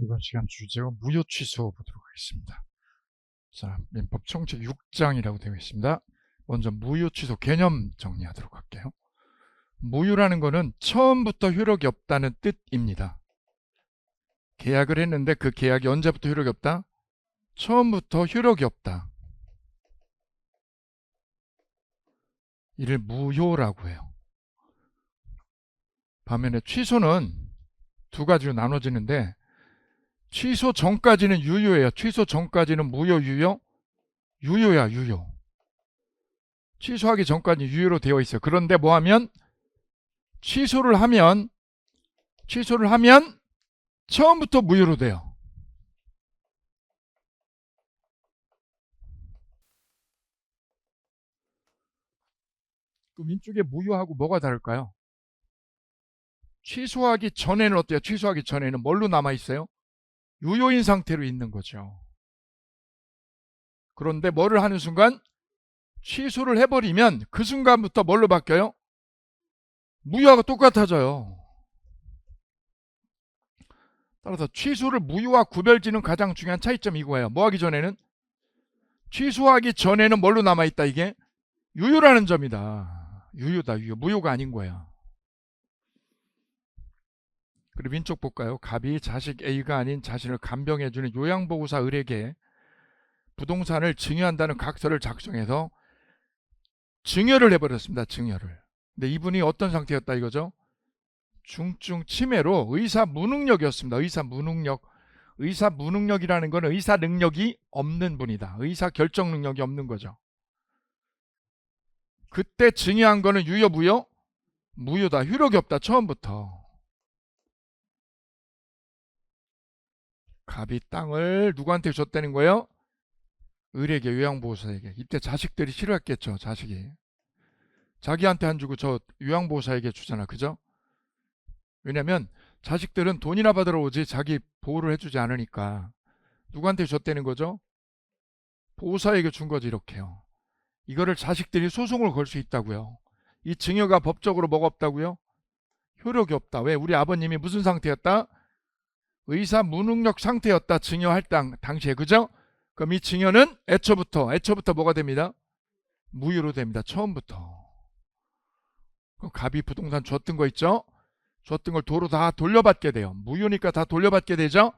이번 시간 주제가 무효 취소 보도록 하겠습니다. 자, 민법 총칙 6장이라고 되어 있습니다. 먼저 무효 취소 개념 정리하도록 할게요. 무효라는 것은 처음부터 효력이 없다는 뜻입니다. 계약을 했는데 그 계약이 언제부터 효력이 없다? 처음부터 효력이 없다. 이를 무효라고 해요. 반면에 취소는 두 가지로 나눠지는데 취소 전까지는 유효예요. 취소 전까지는 무효, 유효? 유효야, 유효. 취소하기 전까지 유효로 되어 있어요. 그런데 뭐 하면? 취소를 하면 처음부터 무효로 돼요. 그 왼쪽에 무효하고 뭐가 다를까요? 취소하기 전에는 어때요? 취소하기 전에는 뭘로 남아있어요? 유효인 상태로 있는 거죠. 그런데 뭐를 하는 순간? 취소를 해버리면 그 순간부터 뭘로 바뀌어요? 무효하고 똑같아져요. 따라서 취소를 무효와 구별짓는 가장 중요한 차이점이 이거예요. 뭐 하기 전에는? 취소하기 전에는 뭘로 남아있다 이게? 유효라는 점이다. 유효다, 유효. 무효가 아닌 거야. 그리고 왼쪽 볼까요? 갑이 자식 A가 아닌 자신을 간병해주는 요양보호사 을에게 부동산을 증여한다는 각서를 작성해서 증여를 해버렸습니다. 증여를. 근데 이분이 어떤 상태였다 이거죠? 중증 치매로 의사 무능력이었습니다. 의사 무능력. 의사 무능력이라는 건 의사 능력이 없는 분이다. 의사 결정 능력이 없는 거죠. 그때 증여한 거는 유효, 무효? 무효다. 효력이 없다. 처음부터. 갑이 땅을 누구한테 줬다는 거예요? 을에게, 요양보호사에게. 이때 자식들이 싫어했겠죠. 자식이. 자기한테 안 주고 저 요양보호사에게 주잖아. 그죠? 왜냐면 자식들은 돈이나 받으러 오지 자기 보호를 해주지 않으니까. 누구한테 줬다는 거죠? 보호사에게 준 거지. 이렇게요. 이거를 자식들이 소송을 걸 수 있다고요. 이 증여가 법적으로 뭐가 없다고요? 효력이 없다. 왜? 우리 아버님이 무슨 상태였다? 의사 무능력 상태였다. 증여할 당시에. 그죠? 그럼 이 증여는 애초부터 뭐가 됩니다? 무효로 됩니다. 처음부터. 그럼 갑이 부동산 줬던 거 있죠? 줬던 걸 도로 다 돌려받게 돼요. 무효니까 다 돌려받게 되죠?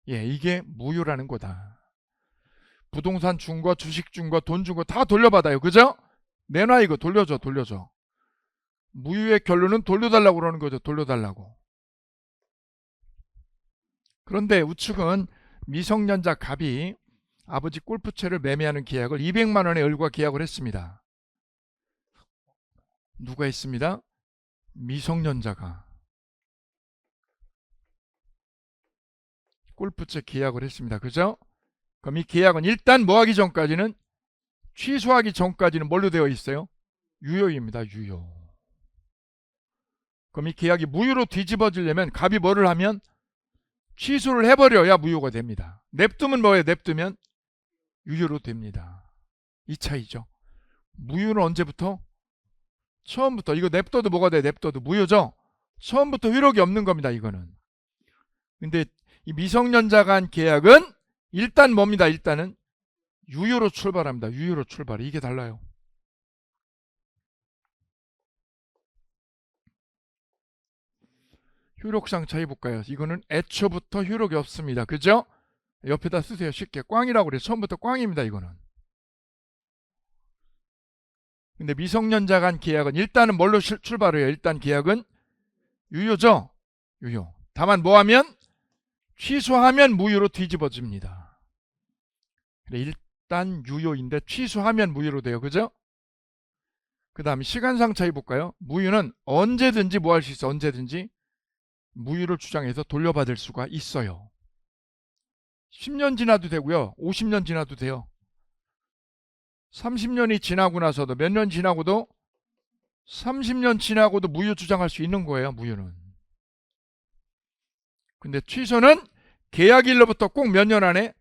예, 이게 무효라는 거다. 부동산 준 거, 주식 준 거, 돈 준 거 다 돌려받아요. 그죠? 내놔 이거 돌려줘. 무효의 결론은 돌려달라고 그러는 거죠. 돌려달라고. 그런데 우측은 미성년자 갑이 아버지 골프채를 매매하는 계약을 200만 원의 을과 계약을 했습니다. 누가 했습니다? 미성년자가 골프채 계약을 했습니다. 그죠? 그럼 이 계약은 일단 뭐 하기 전까지는, 취소하기 전까지는 뭘로 되어 있어요? 유효입니다. 유효. 그럼 이 계약이 무효로 뒤집어지려면 갑이 뭐를 하면? 취소를 해버려야 무효가 됩니다. 냅두면 뭐예요? 냅두면 유효로 됩니다. 이 차이죠. 무효는 언제부터? 처음부터. 이거 냅둬도 뭐가 돼? 냅둬도 무효죠? 처음부터 효력이 없는 겁니다. 이거는. 근데 이 미성년자가 한 계약은 일단 뭡니다? 일단은 유효로 출발합니다. 유효로 출발. 이게 달라요. 효력상 차이 볼까요? 이거는 애초부터 효력이 없습니다. 그죠? 옆에다 쓰세요. 쉽게. 꽝이라고 그래요. 처음부터 꽝입니다. 이거는. 근데 미성년자가 한 계약은 일단은 뭘로 출발해요? 일단 계약은 유효죠? 유효. 다만 뭐하면? 취소하면 무효로 뒤집어집니다. 일단 유효인데 취소하면 무효로 돼요. 그죠? 그 다음에 시간상 차이 볼까요? 무효는 언제든지 뭐 할 수 있어? 언제든지 무효를 주장해서 돌려받을 수가 있어요. 10년 지나도 되고요. 50년 지나도 돼요. 30년이 지나고 나서도, 몇 년 지나고도, 30년 지나고도 무효 주장할 수 있는 거예요. 무효는. 근데 취소는 계약일로부터 꼭 몇 년 안에?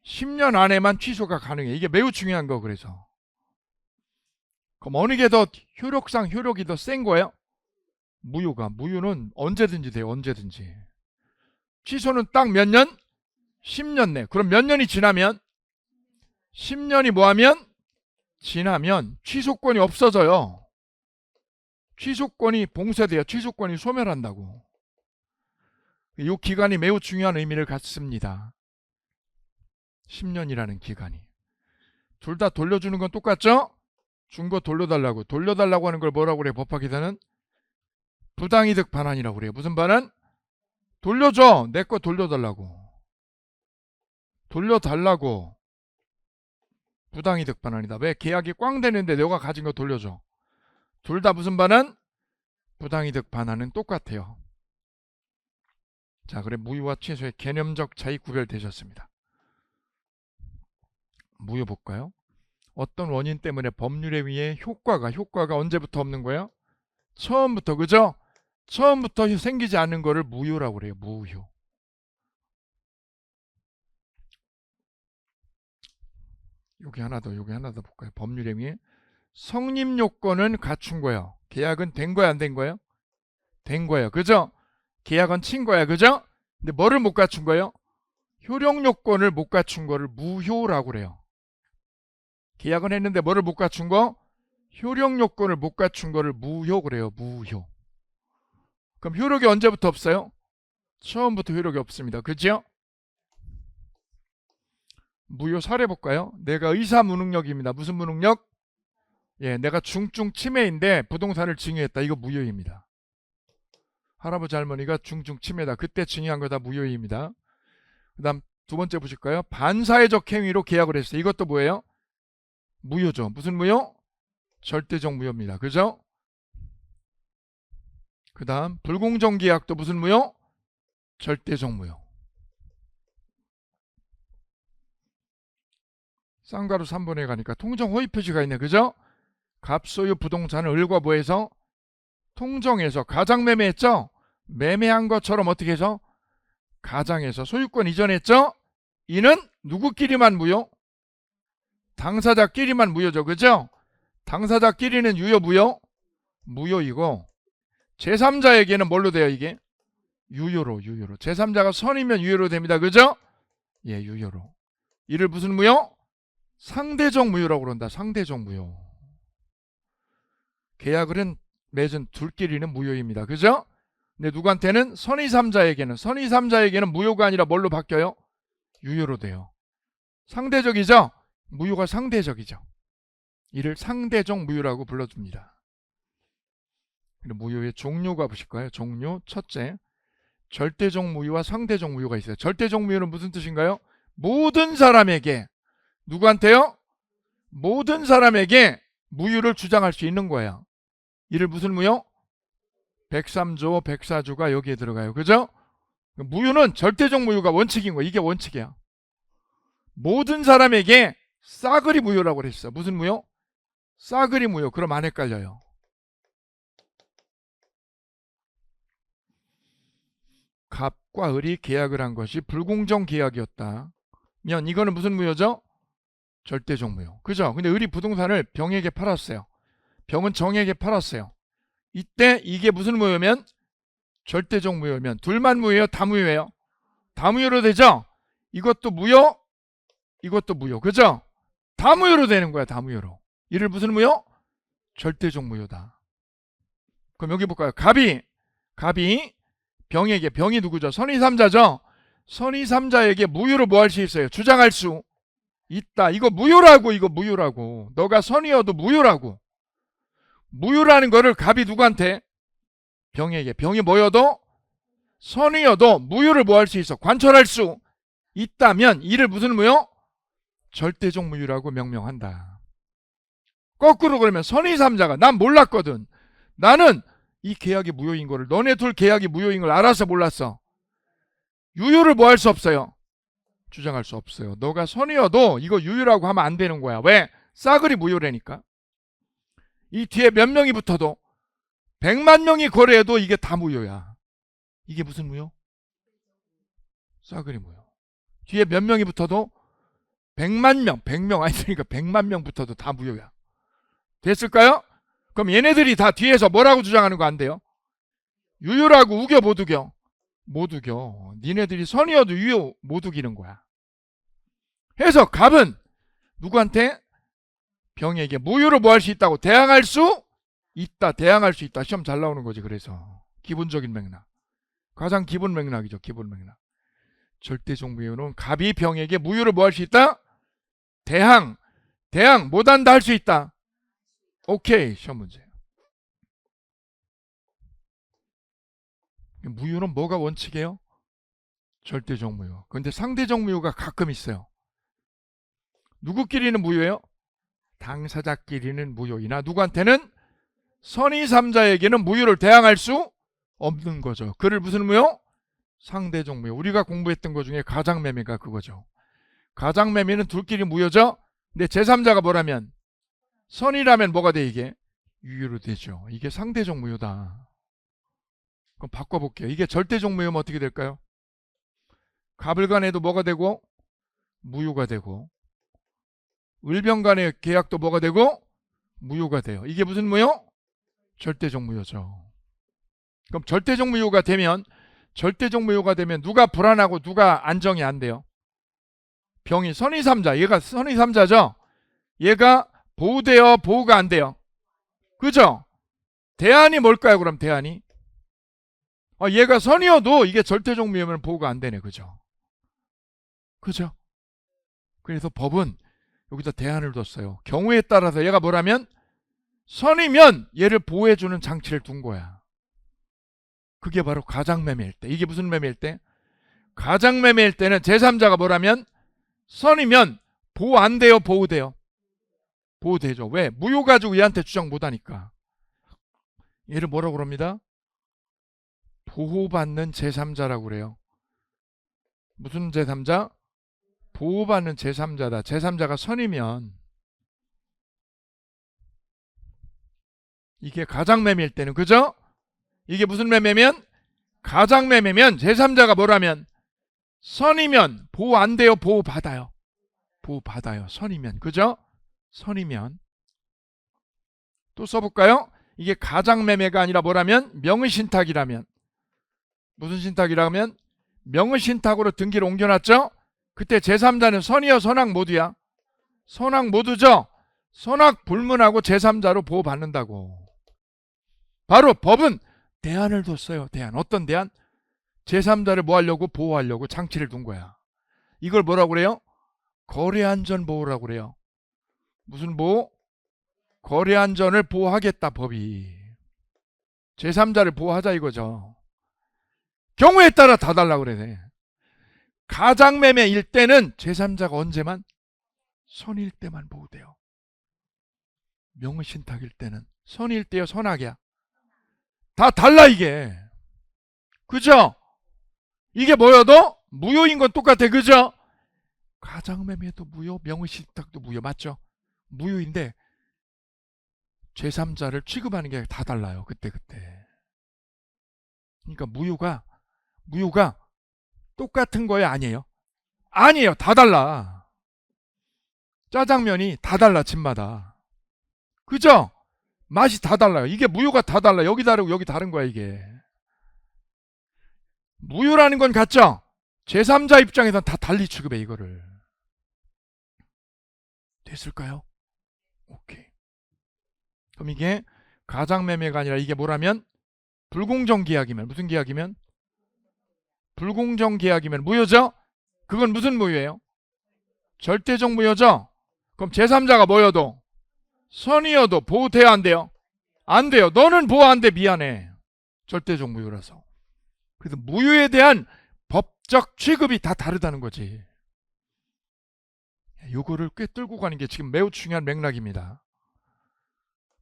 10년 안에만 취소가 가능해. 이게 매우 중요한 거. 그래서 그럼 어느 게 더 효력상 효력이 더 센 거예요? 무효가. 무효는 언제든지 돼요. 언제든지. 취소는 딱 몇 년? 10년 내. 그럼 몇 년이 지나면 10년이 뭐하면 지나면 취소권이 없어져요. 취소권이 봉쇄돼요. 취소권이 소멸한다고. 이 기간이 매우 중요한 의미를 갖습니다. 10년이라는 기간이. 둘 다 돌려주는 건 똑같죠? 준 거 돌려달라고. 돌려달라고 하는 걸 뭐라고 그래요? 법학에서는 부당이득 반환이라고 그래요. 무슨 반환? 돌려줘. 내 거 돌려달라고. 돌려달라고. 부당이득 반환이다. 왜? 계약이 꽝 되는데 너가 가진 거 돌려줘. 둘 다 무슨 반환? 부당이득 반환은 똑같아요. 자, 그래 무효와 취소의 개념적 차이 구별되셨습니다. 무효 볼까요? 어떤 원인 때문에 법률에 의해 효과가 언제부터 없는 거예요? 처음부터, 그죠? 처음부터 생기지 않는 거를 무효라고 그래요. 무효. 여기 하나 더 볼까요? 법률에 의해 성립 요건은 갖춘 거예요. 계약은 된 거야, 안 된 거예요? 된 거예요. 그죠? 계약은 친 거야. 그죠? 근데 뭐를 못 갖춘 거예요? 효력 요건을 못 갖춘 거를 무효라고 그래요. 계약은 했는데 뭐를 못 갖춘 거? 효력 요건을 못 갖춘 거를 무효 그래요. 무효. 그럼 효력이 언제부터 없어요? 처음부터 효력이 없습니다. 그죠? 무효 사례 볼까요? 내가 의사 무능력입니다. 무슨 무능력? 예, 내가 중증 치매인데 부동산을 증여했다. 이거 무효입니다. 할아버지 할머니가 중증 치매다. 그때 증여한 거 다 무효입니다. 그 다음 두 번째 보실까요? 반사회적 행위로 계약을 했어요. 이것도 뭐예요? 무효죠. 무슨 무효? 절대적 무효입니다. 그죠? 그 다음 불공정 계약도 무슨 무효? 절대적 무효. 쌍가루 3번에 가니까 통정 호의 표시가 있네. 그죠? 갑소유 부동산을 을과 뭐해서? 통정해서 가장매매했죠? 매매한 것처럼 어떻게 해서? 가장해서 소유권 이전했죠? 이는 누구끼리만 무효? 당사자끼리만 무효죠. 그죠? 당사자끼리는 유효 무효? 무효이고 제3자에게는 뭘로 돼요 이게? 유효로. 제3자가 선이면 유효로 됩니다. 그죠? 예, 유효로. 이를 무슨 무효? 상대적 무효라고 그런다. 상대적 무효. 계약을 맺은 둘끼리는 무효입니다. 그죠? 근데 누구한테는? 선의3자에게는 무효가 아니라 뭘로 바뀌어요? 유효로 돼요. 상대적이죠? 무효가 상대적이죠. 이를 상대적 무효라고 불러줍니다. 무효의 종류가 보실까요? 종류 첫째, 절대적 무효와 상대적 무효가 있어요. 절대적 무효는 무슨 뜻인가요? 모든 사람에게, 누구한테요? 모든 사람에게 무효를 주장할 수 있는 거예요. 이를 무슨 무효? 103조, 104조가 여기에 들어가요. 그죠? 무효는 절대적 무효가 원칙인 거예요. 이게 원칙이야. 모든 사람에게 싸그리 무효라고 그랬어. 무슨 무효? 싸그리 무효. 그럼 안 헷갈려요. 갑과 을이 계약을 한 것이 불공정 계약이었다면 이거는 무슨 무효죠? 절대적 무효. 그죠? 근데 을이 부동산을 병에게 팔았어요. 병은 정에게 팔았어요. 이때 이게 무슨 무효면? 절대적 무효면 둘만 무효예요? 다 무효예요? 다 무효로 되죠? 이것도 무효, 이것도 무효. 그죠? 다 무효로 되는 거야. 다 무효로. 이를 무슨 무효? 절대적 무효다. 그럼 여기 볼까요? 갑이 병에게, 병이 누구죠? 선의3자죠? 선의3자에게 무효로 뭐 할 수 있어요? 주장할 수 있다. 이거 무효라고. 너가 선의여도 무효라고. 무효라는 거를 갑이 누구한테? 병에게. 병이 뭐여도? 선의여도 무효를 뭐 할 수 있어? 관철할 수 있다면 이를 무슨 무효? 절대적 무효라고 명명한다. 거꾸로 그러면 선의3자가 난 몰랐거든. 나는 이 계약이 무효인 거를, 너네 둘 계약이 무효인 걸 알아서 몰랐어. 유효를 뭐 할 수 없어요? 주장할 수 없어요. 너가 선의여도 이거 유효라고 하면 안 되는 거야. 왜? 싸그리 무효라니까. 이 뒤에 몇 명이 붙어도 100만 명이 거래해도 이게 다 무효야. 이게 무슨 무효? 싸그리 무효. 뒤에 몇 명이 붙어도 100명 아니니까 100만 명 붙어도 다 무효야. 됐을까요? 그럼 얘네들이 다 뒤에서 뭐라고 주장하는 거 안 돼요? 유효라고 우겨 못 우겨? 못 우겨. 니네들이 선이어도 유효 못 우기는 거야. 해서 갑은 누구한테? 병에게 무효로 뭐 할 수 있다고? 대항할 수 있다. 대항할 수 있다. 시험 잘 나오는 거지. 그래서 기본적인 맥락. 가장 기본 맥락이죠. 기본 맥락. 절대적 무효는 갑이 병에게 무효로 뭐 할 수 있다? 대항 못한다 할 수 있다. 오케이. 시험 문제. 무효는 뭐가 원칙이에요? 절대적 무효. 근데 상대적 무효가 가끔 있어요. 누구끼리는 무효예요? 당사자끼리는 무효이나 누구한테는? 선의 3자에게는 무효를 대항할 수 없는 거죠. 그를 무슨 무효? 상대적 무효. 우리가 공부했던 것 중에 가장매매가 그거죠. 가장매매는 둘끼리 무효죠. 근데 제3자가 뭐라면? 선이라면 뭐가 돼 이게? 유효로 되죠. 이게 상대적 무효다. 그럼 바꿔볼게요. 이게 절대적 무효면 어떻게 될까요? 갑을 간에도 뭐가 되고? 무효가 되고, 을병 간의 계약도 뭐가 되고? 무효가 돼요. 이게 무슨 무효? 절대적 무효죠. 그럼 절대적 무효가 되면 누가 불안하고 누가 안정이 안 돼요? 병이 선의 3자. 얘가 선의 3자죠. 얘가 보호돼요, 보호가 안 돼요? 그죠? 대안이 뭘까요? 그럼 대안이? 얘가 선이어도 이게 절대적 무효면 보호가 안 되네. 그죠? 그죠? 그래서 법은 여기다 대안을 뒀어요. 경우에 따라서 얘가 뭐라면? 선이면 얘를 보호해주는 장치를 둔 거야. 그게 바로 가장매매일 때. 이게 무슨 매매일 때? 가장매매일 때는 제3자가 뭐라면? 선이면 보호 안 돼요, 보호돼요? 보호되죠. 왜? 무효 가지고 얘한테 주장 못하니까. 얘를 뭐라고 그럽니다? 보호받는 제3자라고 그래요. 무슨 제3자? 보호받는 제3자다. 제3자가 선이면 이게 가장매매일 때는, 그죠? 이게 무슨 매매면? 가장매매면 제3자가 뭐라면? 선이면 보호 안 돼요, 보호받아요? 보호받아요. 선이면. 그죠? 선이면. 또 써볼까요? 이게 가장매매가 아니라 뭐라면? 명의신탁이라면. 무슨 신탁이라면? 명의신탁으로 등기를 옮겨놨죠? 그때 제3자는 선이요, 선악 모두야? 선악 모두죠? 선악 불문하고 제3자로 보호받는다고. 바로 법은 대안을 뒀어요. 대안. 어떤 대안? 제3자를 뭐 하려고? 보호하려고 장치를 둔 거야. 이걸 뭐라고 그래요? 거래안전보호라고 그래요. 무슨 보호? 거래안전을 보호하겠다, 법이. 제3자를 보호하자 이거죠. 경우에 따라 다 달라 그래. 가장매매일 때는 제3자가 언제만? 선일 때만 보호돼요. 명의신탁일 때는 선일 때요, 선악이야? 다 달라 이게. 그죠? 이게 뭐여도 무효인 건 똑같아. 그죠? 가장매매도 무효, 명의신탁도 무효. 맞죠? 무효인데 제3자를 취급하는 게 다 달라요. 그때. 그러니까 무효가 똑같은 거예요, 아니에요? 아니에요. 다 달라. 짜장면이 다 달라, 집마다. 그죠? 맛이 다 달라요. 이게 무효가 다 달라. 여기 다르고 여기 다른 거야, 이게. 무효라는 건 같죠? 제3자 입장에선 다 달리 취급해, 이거를. 됐을까요? 오케이. 그럼 이게 가장매매가 아니라 이게 뭐라면? 불공정 계약이면. 무슨 계약이면? 불공정 계약이면 무효죠? 그건 무슨 무효예요? 절대적 무효죠? 그럼 제3자가 뭐여도? 선이어도 보호돼야 안 돼요? 안 돼요. 너는 보호 안 돼. 미안해. 절대적 무효라서. 그래서 무효에 대한 법적 취급이 다 다르다는 거지. 요거를 꿰뚫고 가는 게 지금 매우 중요한 맥락입니다.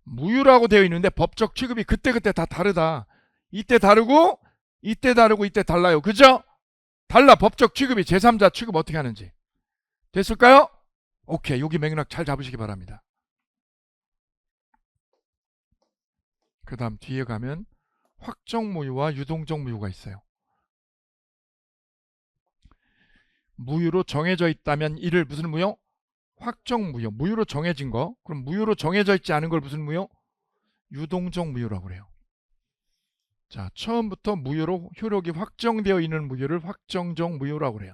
무효라고 되어 있는데 법적 취급이 그때그때 다 다르다. 이때 다르고 이때 다르고 이때 달라요. 그죠? 달라. 법적 취급이. 제3자 취급 어떻게 하는지. 됐을까요? 오케이. 여기 맥락 잘 잡으시기 바랍니다. 그 다음 뒤에 가면 확정 무효와 유동적 무효가 있어요. 무효로 정해져 있다면 이를 무슨 무효? 확정 무효. 무효로 정해진 거. 그럼 무효로 정해져 있지 않은 걸 무슨 무효? 유동적 무효라고 그래요. 자, 처음부터 무효로 효력이 확정되어 있는 무효를 확정적 무효라고 그래요.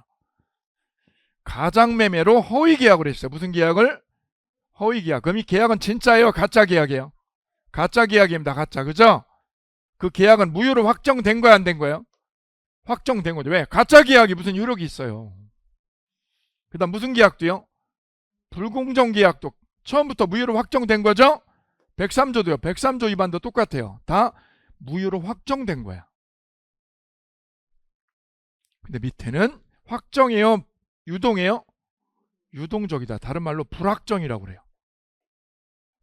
가장매매로 허위계약을 했어요. 무슨 계약을? 허위계약. 그럼 이 계약은 진짜예요? 가짜 계약이에요? 가짜 계약입니다. 가짜. 그죠? 그 계약은 무효로 확정된 거야, 안 된 거예요? 확정된 거죠. 왜? 가짜 계약이 무슨 효력이 있어요. 그 다음 무슨 계약도요? 불공정 계약도 처음부터 무효로 확정된 거죠? 103조도요. 103조 위반도 똑같아요. 다 무효로 확정된 거야. 근데 밑에는 확정이에요? 유동이에요? 유동적이다. 다른 말로 불확정이라고 그래요.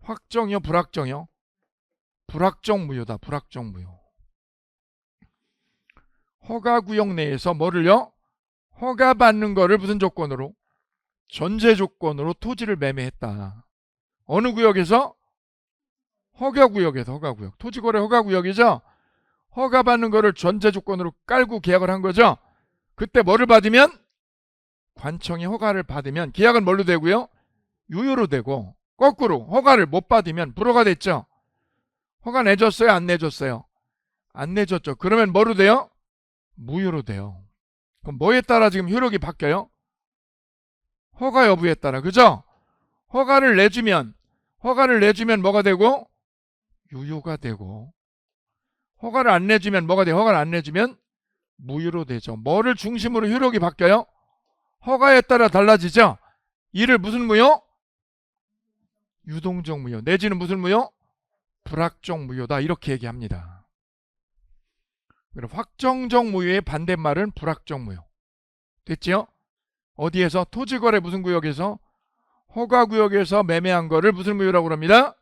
확정이요? 불확정이요? 불확정 무효다. 불확정 무효. 허가구역 내에서 뭐를요? 허가받는 거를 무슨 조건으로? 전제 조건으로 토지를 매매했다. 어느 구역에서? 허가구역에서. 허가구역. 토지거래 허가구역이죠? 허가받는 거를 전제 조건으로 깔고 계약을 한 거죠? 그때 뭐를 받으면? 관청이 허가를 받으면 계약은 뭘로 되고요? 유효로 되고, 거꾸로 허가를 못 받으면 불허가 됐죠? 허가 내줬어요? 안 내줬어요? 안 내줬죠. 그러면 뭐로 돼요? 무효로 돼요. 그럼 뭐에 따라 지금 효력이 바뀌어요? 허가 여부에 따라. 그죠? 허가를 내주면 뭐가 되고? 유효가 되고, 허가를 안 내주면 뭐가 돼요? 허가를 안 내주면 무효로 되죠. 뭐를 중심으로 효력이 바뀌어요? 허가에 따라 달라지죠? 이를 무슨 무효? 유동적 무효. 내지는 무슨 무효? 불확정 무효다. 이렇게 얘기합니다. 그럼 확정적 무효의 반대말은 불확정 무효. 됐지요? 어디에서? 토지거래 무슨 구역에서? 허가구역에서 매매한 거를 무슨 무효라고 합니다?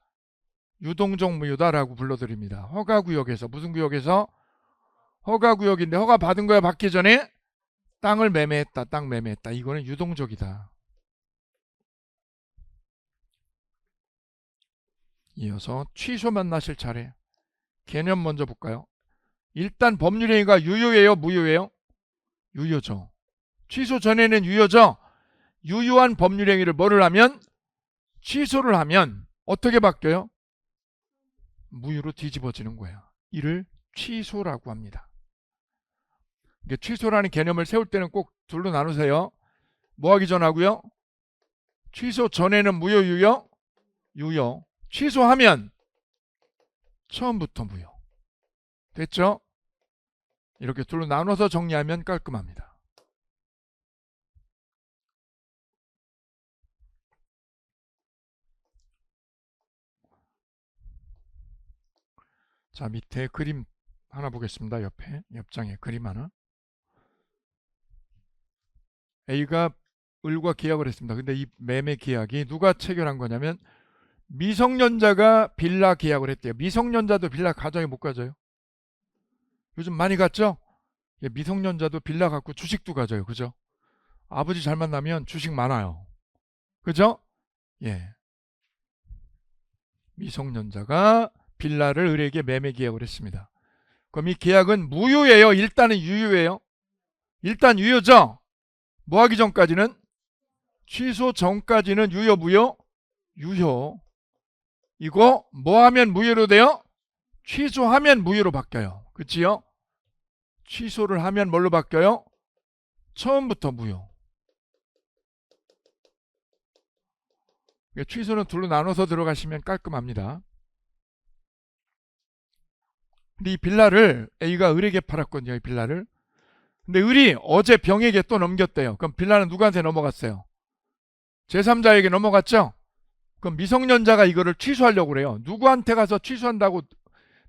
유동적 무효다라고 불러드립니다. 허가구역에서. 무슨 구역에서? 허가구역인데 허가 받은 거야? 받기 전에? 땅을 매매했다. 땅 매매했다. 이거는 유동적이다. 이어서 취소 만나실 차례. 개념 먼저 볼까요? 일단 법률행위가 유효예요? 무효예요? 유효죠. 취소 전에는 유효죠? 유효한 법률행위를 뭐를 하면? 취소를 하면 어떻게 바뀌어요? 무효로 뒤집어지는 거야. 이를 취소라고 합니다. 취소라는 개념을 세울 때는 꼭 둘로 나누세요. 뭐 하기 전하고요? 취소 전에는 무효, 유효? 유효. 취소하면 처음부터 무효. 됐죠? 이렇게 둘로 나눠서 정리하면 깔끔합니다. 자, 밑에 그림 하나 보겠습니다. 옆에 옆장에 그림 하나. A가 을과 계약을 했습니다. 근데 이 매매 계약이 누가 체결한 거냐면 미성년자가 빌라 계약을 했대요. 미성년자도 빌라 가정에 못 가져요. 요즘 많이 갔죠? 미성년자도 빌라 갖고 주식도 가져요. 그죠? 아버지 잘 만나면 주식 많아요. 그죠? 예. 미성년자가 빌라를 을에게 매매 계약을 했습니다. 그럼 이 계약은 무효예요? 일단은 유효예요? 일단 유효죠? 뭐 하기 전까지는? 취소 전까지는 유효, 무효? 유효. 이거 뭐 하면 무효로 돼요? 취소하면 무효로 바뀌어요. 그치요? 취소를 하면 뭘로 바뀌어요? 처음부터 무효. 취소는 둘로 나눠서 들어가시면 깔끔합니다. 근데 이 빌라를 A가 을에게 팔았거든요. 이 빌라를. 근데 을이 어제 병에게 또 넘겼대요. 그럼 빌라는 누구한테 넘어갔어요? 제3자에게 넘어갔죠? 그럼 미성년자가 이거를 취소하려고 그래요. 누구한테 가서 취소한다고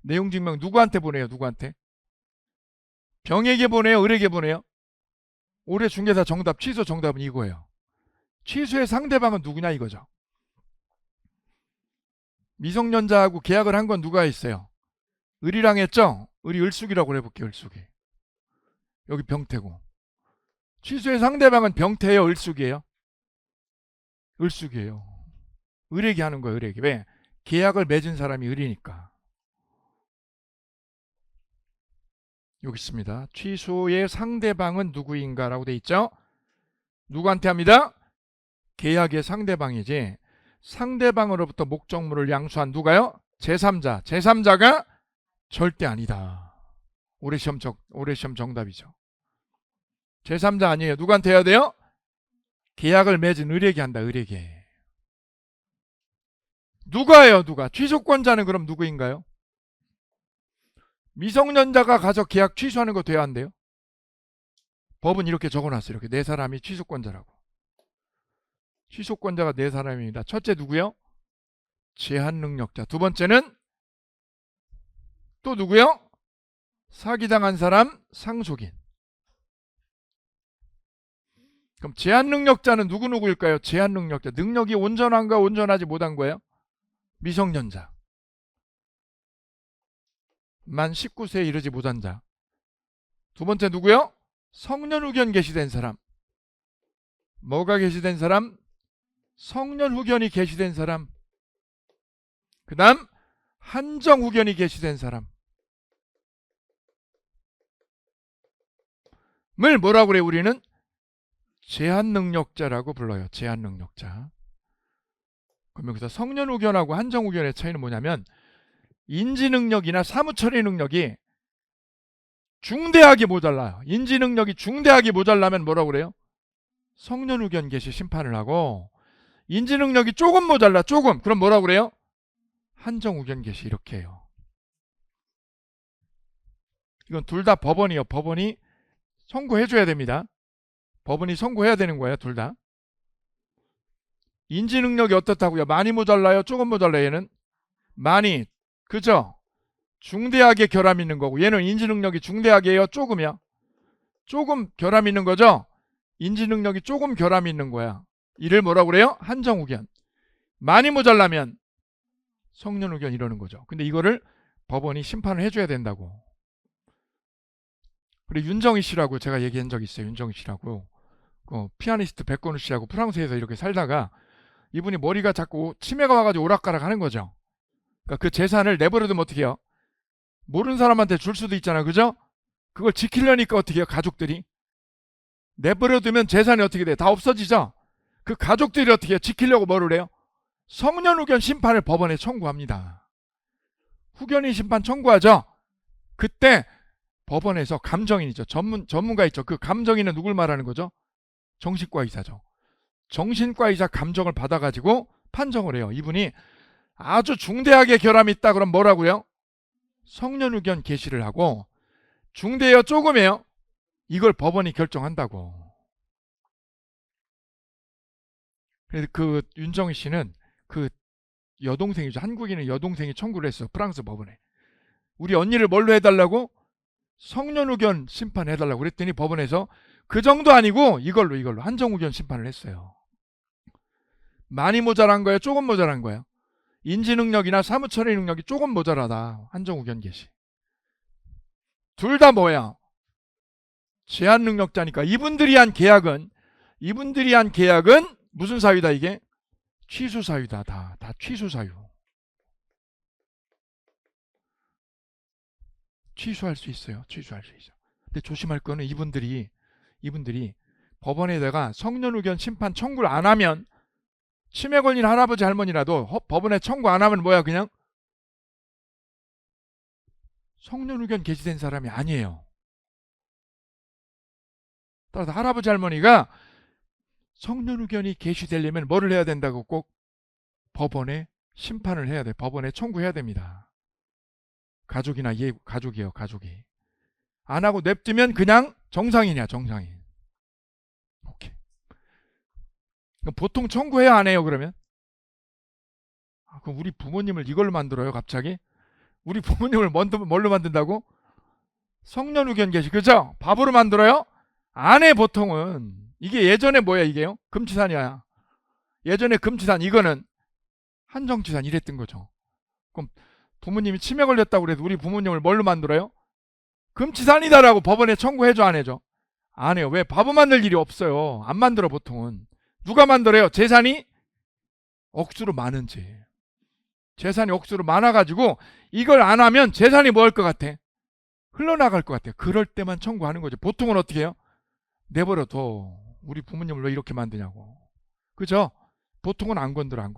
내용 증명 누구한테 보내요? 누구한테? 병에게 보내요? 을에게 보내요? 올해 중개사 정답, 취소 정답은 이거예요. 취소의 상대방은 누구냐 이거죠. 미성년자하고 계약을 한 건 누가 있어요? 을이랑 했죠? 을이 을숙이라고 해볼게요. 을숙이. 여기 병태고. 취소의 상대방은 병태예요? 을숙이에요? 을숙이에요. 을에게 하는 거예요. 을에게. 왜? 계약을 맺은 사람이 을이니까. 여기 있습니다. 취소의 상대방은 누구인가 라고 돼 있죠? 누구한테 합니다? 계약의 상대방이지. 상대방으로부터 목적물을 양수한 누가요? 제3자. 제3자가 절대 아니다. 올해 시험 정답이죠. 제3자 아니에요. 누구한테 해야 돼요? 계약을 맺은 을에게 한다. 을에게. 누가예요? 누가? 취소권자는 그럼 누구인가요? 미성년자가 가서 계약 취소하는 거 돼야 한대요. 법은 이렇게 적어놨어요. 이렇게 네 사람이 취소권자라고. 취소권자가 네 사람입니다. 첫째 누구요? 제한능력자. 두 번째는 또 누구요? 사기당한 사람, 상속인. 그럼 제한능력자는 누구일까요? 제한능력자. 능력이 온전한가 온전하지 못한 거예요? 미성년자. 만 19세에 이르지 못한 자. 두 번째 누구요? 성년 후견 개시된 사람. 뭐가 개시된 사람? 성년 후견이 개시된 사람. 그 다음 한정 후견이 개시된 사람. 을 뭐라고 그래요? 우리는 제한능력자라고 불러요. 제한능력자. 그럼 여기서 성년 후견하고 한정 후견의 차이는 뭐냐면 인지능력이나 사무처리 능력이 중대하게 모자라요. 인지능력이 중대하게 모자라면 뭐라고 그래요? 성년 후견 개시 심판을 하고 인지능력이 조금 모자라 조금 그럼 뭐라고 그래요? 한정 후견 개시 이렇게 해요. 이건 둘 다 법원이요. 법원이 선고해줘야 됩니다. 법원이 선고해야 되는 거예요. 둘 다. 인지능력이 어떻다고요? 많이 모자라요? 조금 모자라요? 얘는? 많이. 그죠? 중대하게 결함 있는 거고 얘는 인지능력이 중대하게 해요? 조금이요? 조금 결함 있는 거죠? 인지능력이 조금 결함 있는 거야. 이를 뭐라고 그래요? 한정 후견. 많이 모자라면 성년 후견 이러는 거죠. 근데 이거를 법원이 심판을 해줘야 된다고. 그리고 윤정희 씨라고 제가 얘기한 적 있어요. 윤정희 씨라고. 피아니스트 백건우 씨하고 프랑스에서 이렇게 살다가 이분이 머리가 자꾸 치매가 와가지고 오락가락 하는 거죠. 그러니까 그 재산을 내버려두면 어떻게 해요? 모르는 사람한테 줄 수도 있잖아. 그죠? 그걸 지키려니까 어떻게 해요? 가족들이. 내버려두면 재산이 어떻게 돼? 다 없어지죠? 그 가족들이 어떻게 해요? 지키려고 뭐를 해요? 성년 후견 심판을 법원에 청구합니다. 후견인 심판 청구하죠? 그때 법원에서 감정인이죠. 전문가 있죠. 그 감정인은 누굴 말하는 거죠? 정신과 의사죠. 정신과 의사 감정을 받아가지고 판정을 해요. 이분이 아주 중대하게 결함이 있다 그럼 뭐라고요? 성년 후견 개시를 하고 중대해요? 조금이에요? 이걸 법원이 결정한다고. 그래서 그 윤정희 씨는 그 여동생이죠. 한국인은 여동생이 청구를 했어. 프랑스 법원에. 우리 언니를 뭘로 해달라고? 성년 후견 심판해달라고 그랬더니 법원에서 그 정도 아니고 이걸로 한정 후견 심판을 했어요. 많이 모자란 거예요? 조금 모자란 거예요? 인지능력이나 사무처리 능력이 조금 모자라다. 한정 후견 개시. 둘 다 뭐야? 제한능력자니까 이분들이 한 계약은 무슨 사유다 이게? 취소 사유다. 다 취소 사유. 취소할 수 있어요. 취소할 수 있어. 근데 조심할 거는 이분들이 법원에다가 성년 후견 심판 청구를 안 하면 치매 걸린 할아버지 할머니라도 법원에 청구 안 하면 뭐야 그냥 성년 후견 개시된 사람이 아니에요. 따라서 할아버지 할머니가 성년 후견이 개시되려면 뭐를 해야 된다고 꼭 법원에 심판을 해야 돼. 법원에 청구해야 됩니다. 가족이나 가족이에요. 가족이. 안 하고 냅두면 그냥 정상인이야. 정상인. 오케이. 그럼 보통 청구해야 안 해요 그러면? 그럼 우리 부모님을 이걸로 만들어요 갑자기? 우리 부모님을 뭘로 만든다고? 성년 후견 개시. 그죠? 밥으로 만들어요? 안 해 보통은. 이게 예전에 뭐야 이게요? 금치산이야. 예전에 금치산 이거는 한정치산 이랬던 거죠. 그럼 부모님이 치매 걸렸다고 그래도 우리 부모님을 뭘로 만들어요? 금치산이다라고 법원에 청구해줘 안 해줘? 안 해요. 왜? 밥을 만들 일이 없어요. 안 만들어 보통은. 누가 만들어요? 재산이 억수로 많은지. 재산이 억수로 많아가지고 이걸 안 하면 재산이 뭐 할 것 같아? 흘러나갈 것 같아. 그럴 때만 청구하는 거죠. 보통은 어떻게 해요? 내버려둬. 우리 부모님을 왜 이렇게 만드냐고. 그죠? 보통은 안 건드려.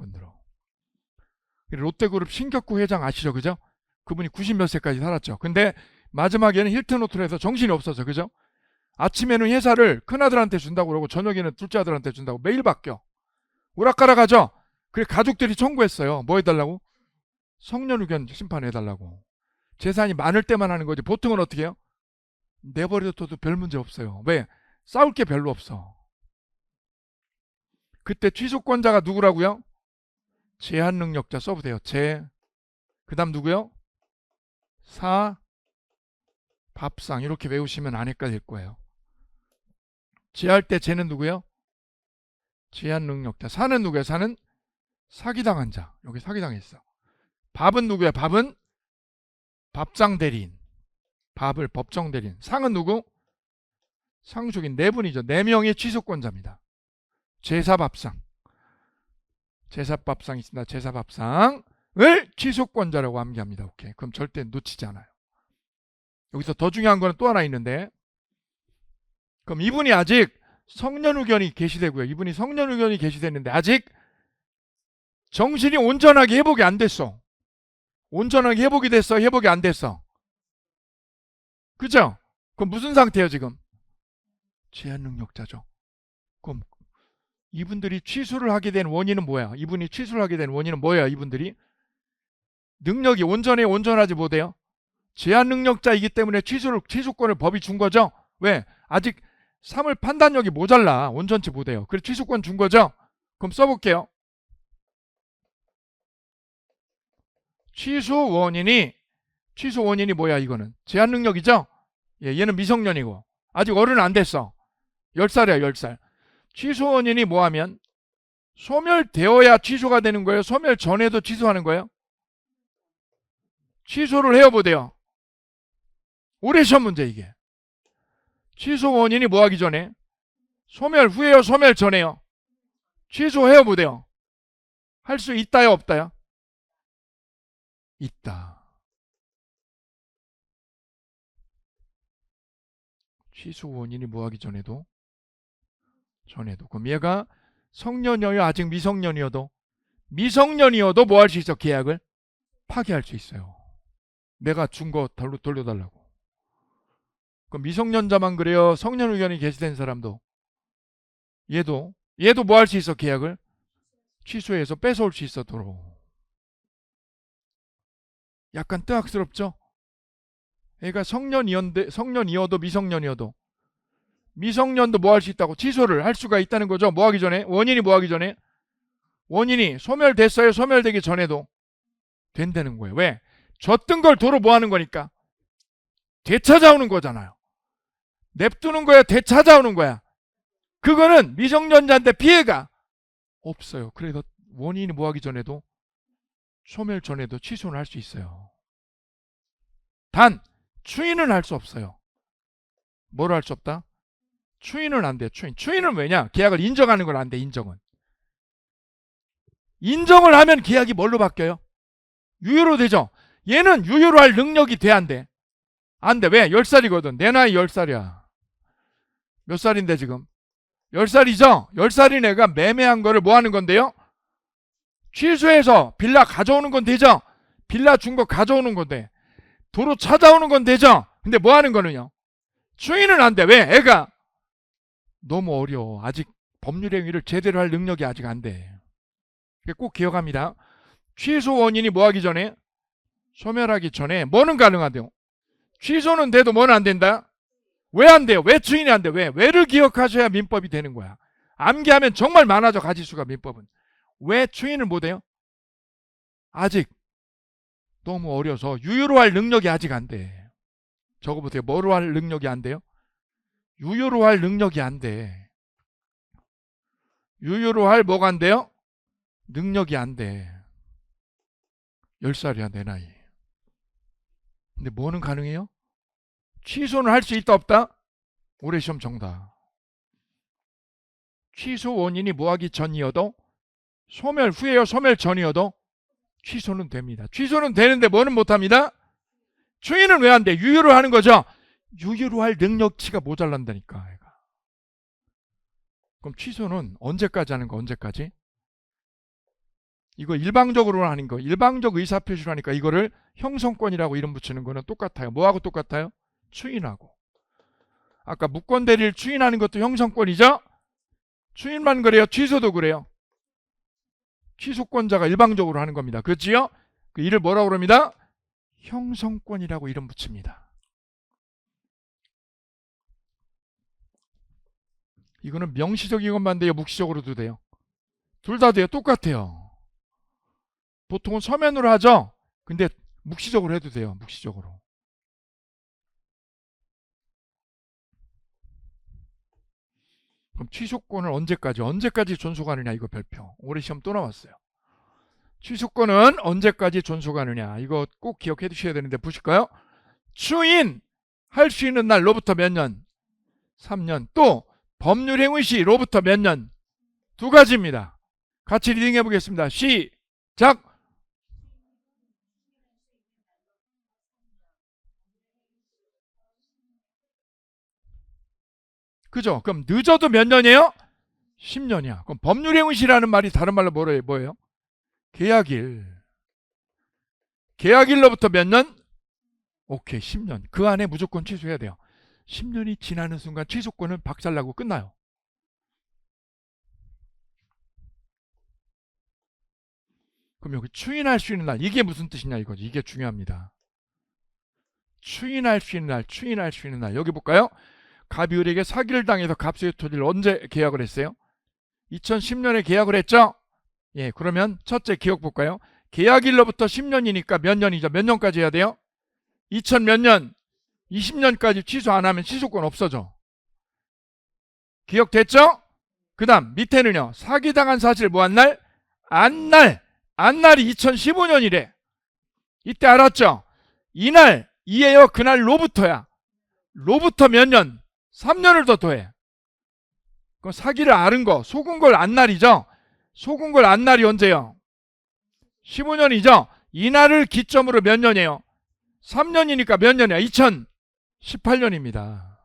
롯데그룹 신격구 회장 아시죠? 그죠? 그분이 90몇 세까지 살았죠. 근데 마지막에는 힐튼 호텔에서 정신이 없어서, 그죠? 아침에는 회사를 큰아들한테 준다고 그러고 저녁에는 둘째 아들한테 준다고 매일 바뀌어. 오락가락하죠? 그래 가족들이 청구했어요. 뭐 해달라고? 성년후견 심판해달라고. 재산이 많을 때만 하는 거지. 보통은 어떻게 해요? 내버려둬도 별 문제 없어요. 왜? 싸울 게 별로 없어. 그때 취소권자가 누구라고요? 제한능력자 써보세요. 그 다음 누구요? 밥상 이렇게 외우시면 안 헷갈릴 거예요. 제할 때 제는 누구요? 제한능력자. 사는 누구야? 사는 사기당한 자. 여기 사기당했어. 밥은 누구야? 밥은 밥상 대리인. 밥을 법정 대리인. 상은 누구? 상속인 네 분이죠. 네 명의 취소권자입니다. 제사밥상. 제사밥상이 있습니다. 제사밥상을 취소권자라고 암기합니다. 오케이. 그럼 절대 놓치지 않아요. 여기서 더 중요한 거는 또 하나 있는데, 그럼 이분이 아직 성년후견이 개시되고요. 이분이 성년후견이 개시됐는데 아직 정신이 온전하게 회복이 안 됐어. 온전하게 회복이 됐어? 회복이 안 됐어? 그죠? 그럼 무슨 상태예요 지금? 제한능력자죠. 그럼 이분들이 취소를 하게 된 원인은 뭐야? 이분이 취소를 하게 된 원인은 뭐야? 이분들이 능력이 온전하지 못해요. 제한능력자이기 때문에 취소권을 법이 준 거죠. 왜? 아직 3월 판단력이 모자라. 온전치 못해요. 그래서 취소권 준 거죠. 그럼 써볼게요. 취소 원인이 뭐야? 이거는 제한능력이죠. 예, 얘는 미성년이고 아직 어른은 안 됐어. 10살이야 10살. 취소 원인이 뭐하면 소멸되어야 취소가 되는 거예요? 소멸 전에도 취소하는 거예요? 취소를 해요 못해요? 오래 시험 문제 이게. 취소 원인이 뭐하기 전에? 소멸 후에요? 소멸 전에요? 취소해요 못해요? 할 수 있다요 없다요? 있다. 취소 원인이 뭐하기 전에도? 그럼 얘가 성년이어요? 아직 미성년이어도 뭐 할 수 있어? 계약을 파기할 수 있어요. 내가 준 거 돌려달라고. 그럼 미성년자만 그래요? 성년 의견이 개시된 사람도 얘도 뭐 할 수 있어? 계약을 취소해서 뺏어올 수 있어. 도로. 약간 뜨악스럽죠? 얘가 성년이어도 미성년도 뭐 할 수 있다고? 취소를 할 수가 있다는 거죠. 뭐 하기 전에? 원인이 뭐 하기 전에? 원인이 소멸됐어요? 소멸되기 전에도 된다는 거예요. 왜? 줬던 걸 도로 뭐 하는 거니까? 되찾아오는 거잖아요. 냅두는 거야? 되찾아오는 거야? 그거는 미성년자인데 피해가 없어요. 그래서 원인이 뭐 하기 전에도 소멸 전에도 취소는 할 수 있어요. 단 추인은 할 수 없어요. 뭐를 할 수 없다? 추인은 안 돼요. 추인은 왜냐? 계약을 인정하는 건 안 돼. 인정을 하면 계약이 뭘로 바뀌어요? 유효로 되죠. 얘는 유효로 할 능력이 돼 안 돼? 안 돼. 왜? 10살이거든. 내 나이 10살이야. 몇 살인데 지금? 10살이죠? 10살인 애가 매매한 거를 뭐 하는 건데요? 취소해서 빌라 가져오는 건 되죠? 빌라 준 거 가져오는 건데 도로 찾아오는 건 되죠? 근데 뭐 하는 거는요? 추인은 안 돼. 왜? 애가 너무 어려워. 아직 법률 행위를 제대로 할 능력이 아직 안 돼. 꼭 기억합니다. 취소 원인이 뭐 하기 전에? 소멸하기 전에 뭐는 가능하대요? 취소는 돼도 뭐는 안 된다? 왜 안 돼요? 왜 추인이 안 돼? 왜를 기억하셔야 민법이 되는 거야. 암기하면 정말 많아져. 가지수가 민법은. 왜 추인을 못 해요? 아직 너무 어려서 유효로 할 능력이 아직 안 돼. 적어보세요. 뭐로 할 능력이 안 돼요? 유효로 할 능력이 안 돼. 유효로 할 뭐가 안 돼요? 능력이 안 돼. 10살이야 내 나이. 근데 뭐는 가능해요? 취소는 할 수 있다 없다? 올해 시험 정답. 취소 원인이 뭐하기 전이어도 소멸 후에요? 소멸 전이어도 취소는 됩니다. 취소는 되는데 뭐는 못합니다? 추인은 왜 안 돼? 유효로 하는 거죠. 유효로 할 능력치가 모자란다니까. 얘가. 그럼 취소는 언제까지 하는 거? 언제까지? 이거 일방적으로 하는 거, 일방적 의사표시로 하니까 이거를 형성권이라고 이름 붙이는 거는 똑같아요. 뭐하고 똑같아요? 추인하고. 아까 무권 대리를 추인하는 것도 형성권이죠? 추인만 그래요? 취소도 그래요? 취소권자가 일방적으로 하는 겁니다. 그렇지요? 그 이를 뭐라고 그럽니다? 형성권이라고 이름 붙입니다. 이거는 명시적인 것만 돼요? 묵시적으로도 돼요? 둘 다 돼요. 똑같아요. 보통은 서면으로 하죠? 근데 묵시적으로 해도 돼요. 묵시적으로. 그럼 취소권을 언제까지 존속하느냐 이거 별표. 올해 시험 또 나왔어요. 취소권은 언제까지 존속하느냐 이거 꼭 기억해 두셔야 되는데 보실까요? 추인 할 수 있는 날로부터 몇 년? 3년. 또 법률 행위 시로부터 몇 년? 두 가지입니다. 같이 리딩해 보겠습니다. 시작. 그죠? 그럼 늦어도 몇 년이에요? 10년이야. 그럼 법률 행위 시라는 말이 다른 말로 뭐예요? 계약일. 계약일로부터 몇 년? 오케이, 10년. 그 안에 무조건 취소해야 돼요. 10년이 지나는 순간 취소권은 박살나고 끝나요. 그럼 여기 추인할 수 있는 날, 이게 무슨 뜻이냐 이거지. 이게 중요합니다. 추인할 수 있는 날, 추인할 수 있는 날. 여기 볼까요? 갑이을에게 사기를 당해서 갑수의 토지를 언제 계약을 했어요? 2010년에 계약을 했죠? 예, 그러면 첫째 기억 볼까요? 계약일로부터 10년이니까 몇 년이죠? 몇 년까지 해야 돼요? 2000 몇 년? 20년까지 취소 안 하면 취소권 없어져. 기억됐죠? 그 다음 밑에는요. 사기당한 사실 뭐한 날? 안날이 2015년이래. 이때 알았죠? 이날 이에요. 그날로부터야. 로부터 몇 년? 3년을 더 더해. 그럼 사기를 앓은 거, 속은 걸 안날이죠? 속은 걸 안날이 언제요? 15년이죠? 이날을 기점으로 몇 년이에요? 3년이니까 몇 년이야? 2018년입니다.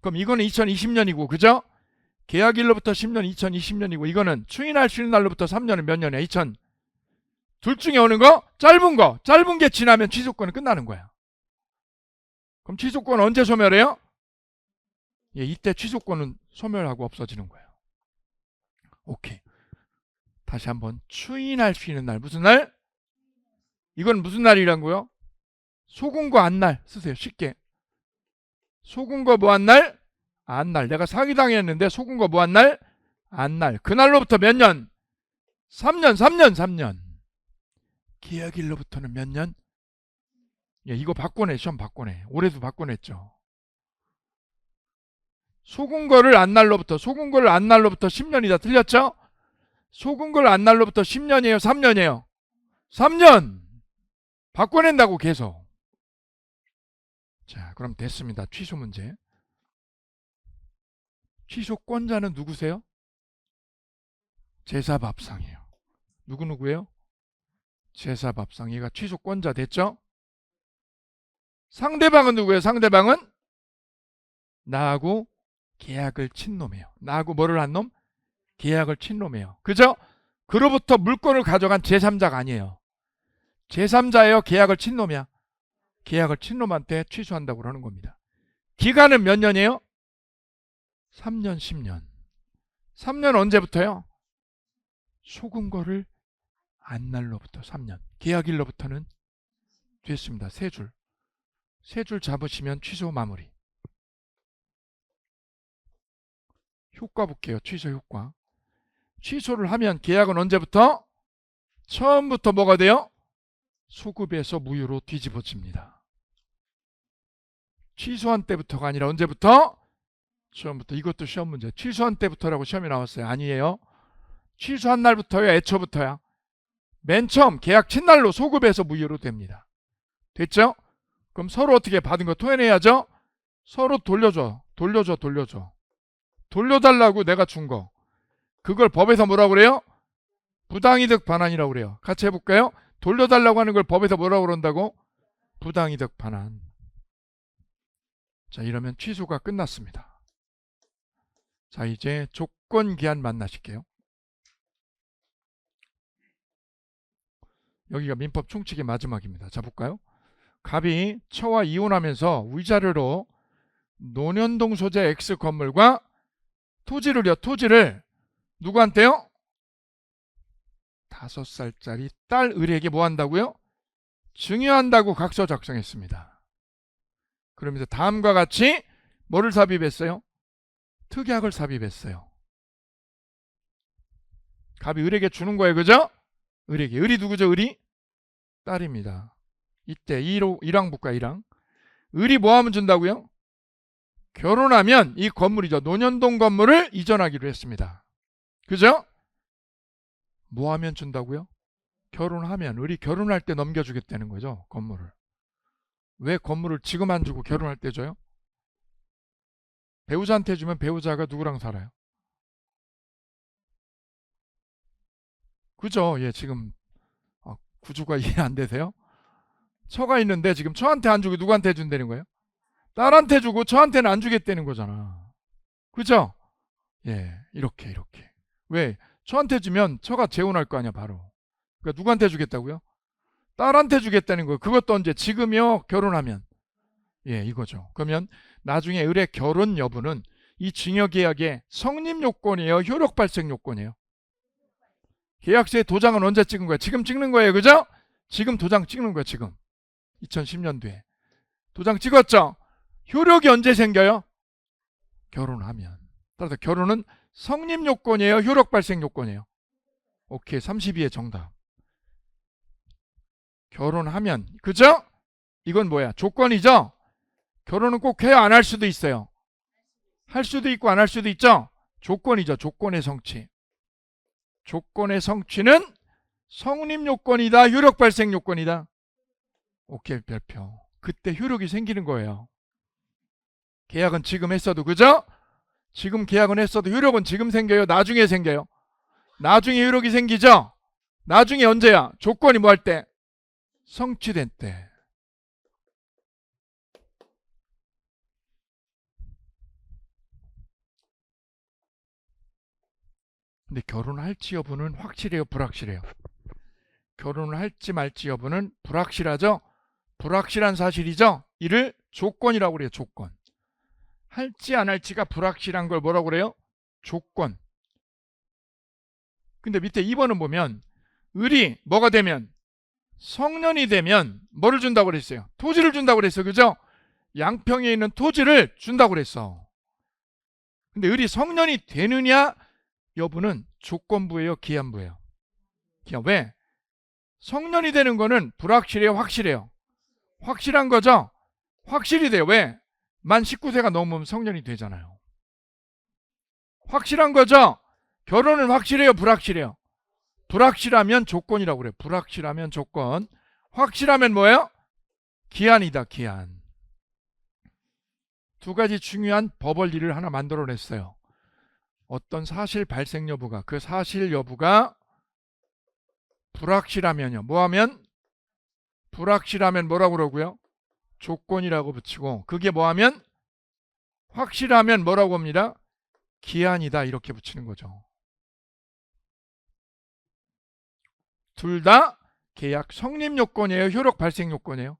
그럼 이거는 2020년이고, 그죠? 계약일로부터 10년 2020년이고, 이거는 추인할 수 있는 날로부터 3년은 몇 년이야? 둘 중에 오는 거? 짧은 게 지나면 취소권은 끝나는 거야. 그럼 취소권 언제 소멸해요? 예, 이때 취소권은 소멸하고 없어지는 거예요. 오케이. 다시 한번 추인할 수 있는 날. 무슨 날? 이건 무슨 날이라고요? 속은 거 안날 쓰세요. 쉽게. 속은 거 뭐 한 날? 안날. 내가 사기당했는데 속은 거 뭐 한 날? 안날. 그날로부터 몇 년? 3년. 계약일로부터는 몇 년? 예, 이거 바꿔내. 시험 바꿔내. 올해도 바꿔냈죠. 속은 거를 안날로부터 10년이다. 틀렸죠? 속은 걸 안날로부터 10년이에요? 3년이에요? 3년! 바꿔낸다고 계속. 자, 그럼 됐습니다. 취소 문제. 취소권자는 누구세요? 제사밥상이에요. 누구예요? 제사밥상. 얘가 취소권자 됐죠? 상대방은 누구예요? 상대방은 나하고 계약을 친 놈이에요. 나하고 뭐를 한 놈? 계약을 친 놈이에요. 그죠? 그로부터 물건을 가져간 제3자가 아니에요. 제3자예요? 계약을 친 놈이야? 계약을 친 놈한테 취소한다고 그러는 겁니다. 기간은 몇 년이에요? 3년, 10년. 3년 언제부터요? 속은 거를 안날로부터 3년. 계약일로부터는 됐습니다. 세 줄. 세 줄 잡으시면 취소 마무리. 효과 볼게요. 취소 효과. 취소를 하면 계약은 언제부터? 처음부터 뭐가 돼요? 소급에서 무효로 뒤집어집니다. 취소한 때부터가 아니라 언제부터? 처음부터. 이것도 시험 문제. 취소한 때부터라고 시험이 나왔어요. 아니에요. 취소한 날부터야, 애초부터야. 맨 처음 계약 친 날로 소급해서 무효로 됩니다. 됐죠? 그럼 서로 어떻게 받은 거 토해내야죠? 서로 돌려줘. 돌려달라고 내가 준 거. 그걸 법에서 뭐라고 그래요? 부당이득 반환이라고 그래요. 같이 해볼까요? 돌려달라고 하는 걸 법에서 뭐라고 그런다고? 부당이득 반환. 자, 이러면 취소가 끝났습니다. 자, 이제 조건기한 만나실게요. 여기가 민법 총칙의 마지막입니다. 자, 볼까요? 갑이 처와 이혼하면서 위자료로 논현동 소재 X 건물과 토지를 누구한테요? 5살짜리 딸 을에게 뭐 한다고요? 증여한다고 각서 작성했습니다. 그러면서 다음과 같이 뭐를 삽입했어요? 특약을 삽입했어요. 갑이 을에게 주는 거예요. 그죠? 을에게. 을이 누구죠? 을이? 딸입니다. 이때 1항부과 1항. 을이 뭐 하면 준다고요? 결혼하면 이 건물이죠. 논현동 건물을 이전하기로 했습니다. 그죠? 뭐 하면 준다고요? 결혼하면. 을이 결혼할 때 넘겨주겠다는 거죠. 건물을. 왜 건물을 지금 안 주고 결혼할 때 줘요? 배우자한테 주면 배우자가 누구랑 살아요? 그죠? 예, 지금 구조가 이해 안 되세요? 처가 있는데 지금 처한테 안 주고 누구한테 준다는 거예요? 딸한테 주고 처한테는 안 주겠다는 거잖아. 그죠? 예, 이렇게. 왜? 처한테 주면 처가 재혼할 거 아니야, 바로. 그러니까 누구한테 주겠다고요? 딸한테 주겠다는 거예요. 그것도 언제? 지금이요? 결혼하면. 예, 이거죠. 그러면 나중에 을의 결혼 여부는 이 증여계약의 성립 요건이에요? 효력 발생 요건이에요? 계약서에 도장은 언제 찍은 거예요? 지금 찍는 거예요. 그죠? 지금 도장 찍는 거예요. 지금. 2010년도에. 도장 찍었죠? 효력이 언제 생겨요? 결혼하면. 따라서 결혼은 성립 요건이에요? 효력 발생 요건이에요? 오케이. 32의 정답. 결혼하면. 그죠? 이건 뭐야? 조건이죠? 결혼은 꼭 해야 안 할 수도 있어요. 할 수도 있고 안 할 수도 있죠? 조건이죠. 조건의 성취. 조건의 성취는 성립 요건이다, 효력 발생 요건이다. 오케이, 별표. 그때 효력이 생기는 거예요. 계약은 지금 했어도, 그죠? 지금 계약은 했어도 효력은 지금 생겨요? 나중에 생겨요? 나중에 효력이 생기죠? 나중에 언제야? 조건이 뭐 할 때? 성취된 때. 근데 결혼할지 여부는 확실해요? 불확실해요? 결혼을 할지 말지 여부는 불확실하죠? 불확실한 사실이죠? 이를 조건이라고 그래요. 조건. 할지 안 할지가 불확실한 걸 뭐라고 그래요? 조건. 근데 밑에 2번은 보면 을이 뭐가 되면? 성년이 되면 뭐를 준다고 그랬어요? 토지를 준다고 그랬어요. 그죠? 양평에 있는 토지를 준다고 그랬어. 근데 을이 성년이 되느냐 여부는 조건부예요? 기한부예요? 기한. 왜? 성년이 되는 거는 불확실해요? 확실해요? 확실한 거죠? 확실히 돼요. 왜? 만 19세가 넘으면 성년이 되잖아요. 확실한 거죠? 결혼은 확실해요? 불확실해요? 불확실하면 조건이라고 그래요. 불확실하면 조건. 확실하면 뭐예요? 기한이다, 기한. 두 가지 중요한 법원리를 하나 만들어냈어요. 어떤 사실 발생 여부가, 그 사실 여부가 불확실하면요. 뭐하면? 불확실하면 뭐라고 그러고요? 조건이라고 붙이고, 그게 뭐하면? 확실하면 뭐라고 합니다? 기한이다, 이렇게 붙이는 거죠. 둘 다 계약 성립 요건이에요? 효력 발생 요건이에요?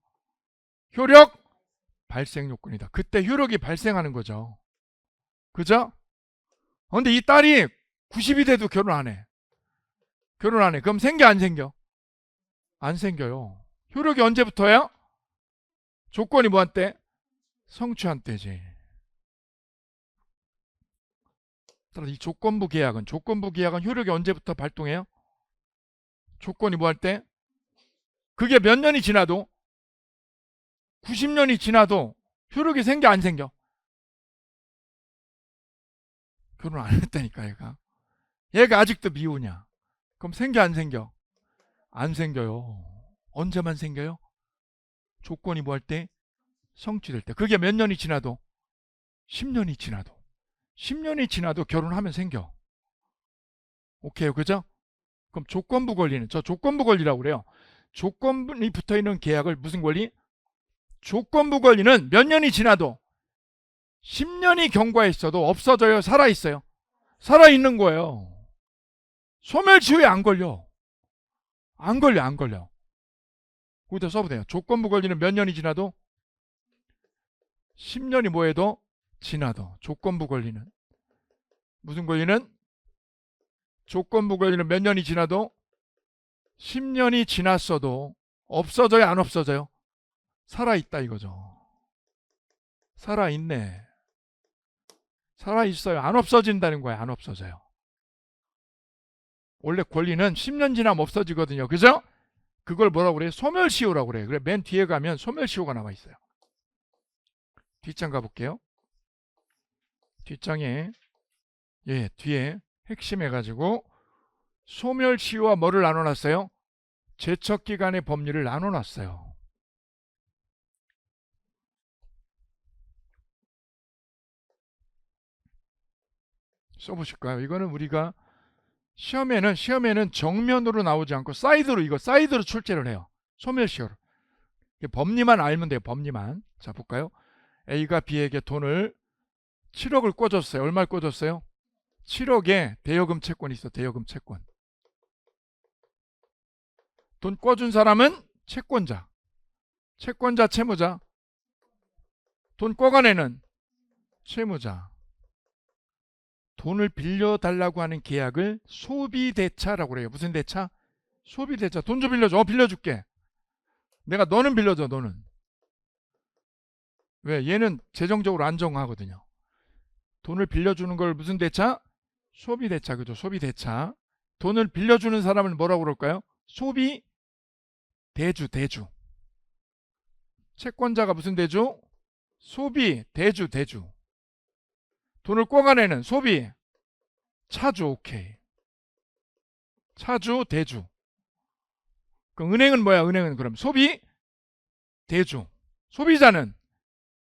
효력 발생 요건이다. 그때 효력이 발생하는 거죠. 그죠? 근데 이 딸이 90이 돼도 결혼 안 해. 결혼 안 해. 그럼 생겨 안 생겨? 안 생겨요. 효력이 언제부터예요? 조건이 뭐한 때? 성취한 때지. 따라서 이 조건부 계약은 효력이 언제부터 발동해요? 조건이 뭐 할 때? 그게 몇 년이 지나도 90년이 지나도 효력이 생겨 안 생겨? 결혼 안 했다니까 얘가 아직도 미혼이야. 그럼 생겨 안 생겨? 안 생겨요. 언제만 생겨요? 조건이 뭐 할 때? 성취될 때. 그게 몇 년이 지나도? 10년이 지나도. 10년이 지나도 결혼하면 생겨. 오케이, 그죠? 그럼 조건부 권리는, 저 조건부 권리라고 그래요. 조건이 붙어있는 계약을 무슨 권리? 조건부 권리는 몇 년이 지나도 10년이 경과했어도 없어져요? 살아있어요? 살아있는 거예요. 소멸시효에 안 걸려. 안 걸려. 거기다 써보세요. 조건부 권리는 몇 년이 지나도? 10년이 뭐해도 지나도. 조건부 권리는 무슨 권리는? 조건부 권리는 몇 년이 지나도 10년이 지났어도 없어져요, 안 없어져요? 살아있다 이거죠. 살아있네. 살아있어요. 안 없어진다는 거예요. 안 없어져요. 원래 권리는 10년 지나면 없어지거든요. 그죠? 그걸 뭐라고 그래요? 소멸시효라고 그래요. 그래, 맨 뒤에 가면 소멸시효가 나와 있어요. 뒷장 가볼게요. 뒷장에, 예, 뒤에 핵심 해가지고 소멸시효와 뭐를 나눠놨어요? 제척기간의 법률을 나눠놨어요. 써보실까요? 이거는 우리가 시험에는 정면으로 나오지 않고 사이드로 출제를 해요. 소멸시효를. 법리만 알면 돼요. 법리만. 자, 볼까요? A가 B에게 돈을 7억을 꿔줬어요. 얼마를 꿔줬어요? 7억에 대여금 채권이 있어. 대여금 채권. 돈 꿔준 사람은 채권자. 채권자, 채무자. 돈 꿔간 애는 채무자. 돈을 빌려달라고 하는 계약을 소비대차라고 그래요. 무슨 대차? 소비대차. 돈 좀 빌려줘. 빌려줄게. 내가 너는 빌려줘. 너는. 왜? 얘는 재정적으로 안정하거든요. 돈을 빌려주는 걸 무슨 대차? 소비대차. 그죠? 소비대차. 돈을 빌려주는 사람을 뭐라고 그럴까요? 소비대주. 대주. 채권자가 무슨 대주? 소비대주. 대주. 돈을 꿔간 애는 소비 차주. 오케이. 차주, 대주. 그럼 은행은 뭐야? 은행은 그럼 소비 대주. 소비자는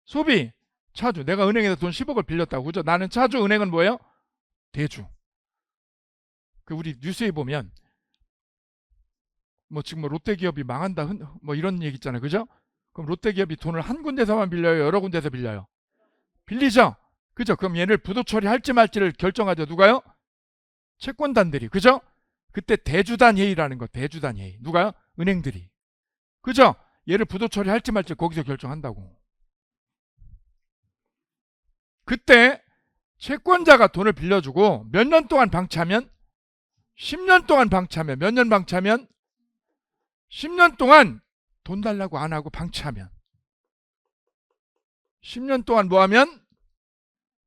소비 차주. 내가 은행에서 돈 10억을 빌렸다고. 그죠? 나는 차주, 은행은 뭐예요? 대주. 그 우리 뉴스에 보면 뭐 지금 뭐 롯데기업이 망한다 뭐 이런 얘기 있잖아요. 그죠? 그럼 롯데기업이 돈을 한 군데서만 빌려요? 여러 군데서 빌려요? 빌리죠? 그죠? 그럼 얘를 부도 처리할지 말지를 결정하죠. 누가요? 채권단들이. 그죠? 그때 대주단 회의라는 거. 대주단 회의. 누가요? 은행들이. 그죠? 얘를 부도 처리할지 말지 거기서 결정한다고. 그때 채권자가 돈을 빌려주고 몇 년 동안 방치하면? 10년 동안 방치하면. 몇 년 방치하면? 10년 동안 돈 달라고 안 하고 방치하면. 10년 동안 뭐 하면?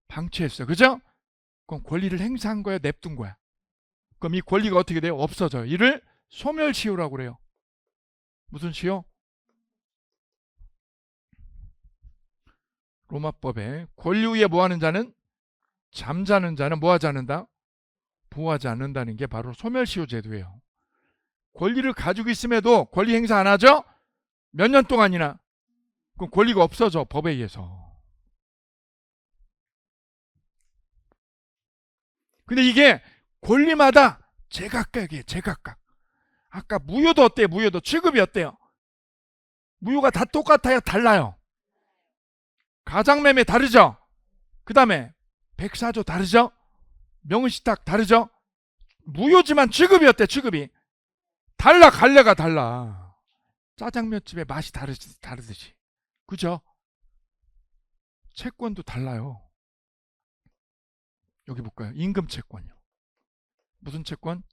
방치했어. 그죠? 그럼 권리를 행사한 거야? 냅둔 거야? 그럼 이 권리가 어떻게 돼요? 없어져요. 이를 소멸시효라고 그래요. 무슨 시효? 로마법에 권리 위에 뭐하는 자는? 잠자는 자는 뭐하지 않는다? 보호하지 않는다는 게 바로 소멸시효 제도예요. 권리를 가지고 있음에도 권리 행사 안 하죠? 몇 년 동안이나. 그럼 권리가 없어져. 법에 의해서. 근데 이게 권리마다 제각각이에요. 제각각. 아까 무효도 어때요? 무효도 취급이 어때요? 무효가 다 똑같아요? 달라요? 가장매매 다르죠? 그 다음에 백사조 다르죠? 명의신탁 다르죠? 무효지만 취급이 어때? 취급이 달라. 갈래가 달라. 짜장면집의 맛이 다르듯이. 그죠? 채권도 달라요. 여기 볼까요? 임금채권이요. 무슨 채권?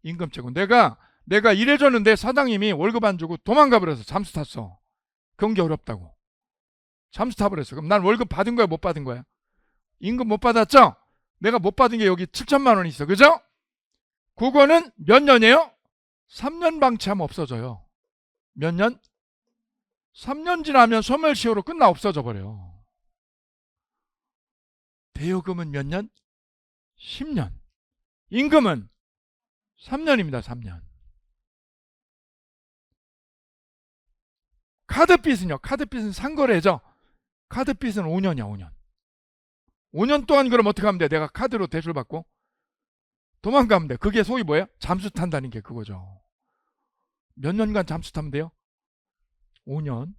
임금채권. 내가 일해줬는데 사장님이 월급 안 주고 도망가 버려서 잠수 탔어. 경기 어렵다고. 잠수 타버렸어. 그럼 난 월급 받은 거야? 못 받은 거야? 임금 못 받았죠? 내가 못 받은 게 여기 7천만 원 있어. 그죠? 그거는 몇 년이에요? 3년 방치하면 없어져요. 몇 년? 3년 지나면 소멸시효로 끝나 없어져 버려요. 대여금은 몇 년? 10년. 임금은 3년입니다. 3년. 카드빚은요? 카드빚은 상거래죠? 카드빚은 5년이야. 5년. 5년 동안 그럼 어떻게 하면 돼? 내가 카드로 대출 받고 도망가면 돼. 그게 소위 뭐예요? 잠수 탄다는 게 그거죠. 몇 년간 잠수 타면 돼요? 5년.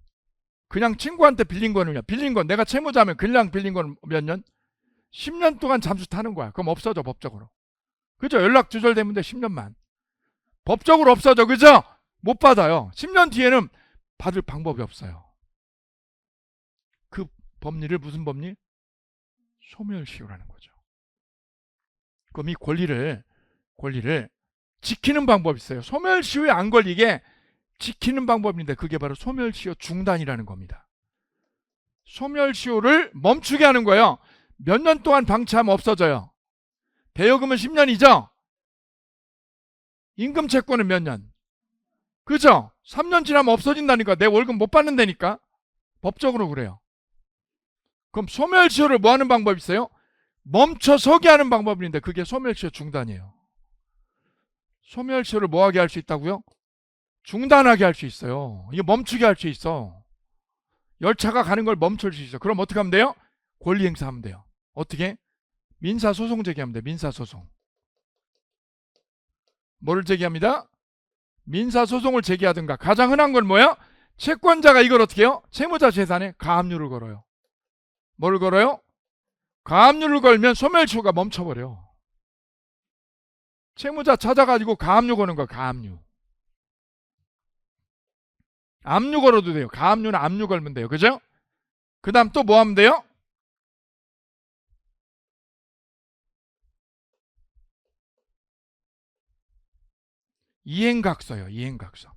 그냥 친구한테 빌린 거는요. 빌린 건 내가 채무자면 그냥 빌린 건 몇 년? 10년 동안 잠수 타는 거야. 그럼 없어져. 법적으로. 그죠? 연락 두절되면 돼. 10년만. 법적으로 없어져. 그죠? 못 받아요. 10년 뒤에는 받을 방법이 없어요. 그 법리를 무슨 법리? 소멸시효라는 거죠. 그럼 이 권리를 지키는 방법이 있어요. 소멸시효에 안 걸리게 지키는 방법인데 그게 바로 소멸시효 중단이라는 겁니다. 소멸시효를 멈추게 하는 거예요. 몇 년 동안 방치하면 없어져요. 대여금은 10년이죠. 임금 채권은 몇 년? 그죠? 3년 지나면 없어진다니까. 내 월급 못 받는다니까. 법적으로 그래요. 그럼 소멸시효를 뭐 하는 방법이 있어요? 멈춰서게 하는 방법인데 그게 소멸시효 중단이에요. 소멸시효를 뭐 하게 할 수 있다고요? 중단하게 할 수 있어요. 이게 멈추게 할 수 있어. 열차가 가는 걸 멈출 수 있어. 그럼 어떻게 하면 돼요? 권리 행사하면 돼요. 어떻게? 민사소송 제기하면 돼요. 민사소송. 뭐를 제기합니다? 민사소송을 제기하든가. 가장 흔한 건 뭐야? 채권자가 이걸 어떻게 해요? 채무자 재산에 가압류를 걸어요. 뭐를 걸어요? 가압류를 걸면 소멸시효가 멈춰버려. 채무자 찾아가지고 가압류 거는 거야. 가압류. 압류 걸어도 돼요. 가압류는 압류 걸면 돼요. 그죠? 그 다음 또 뭐 하면 돼요? 이행각서요. 이행각서.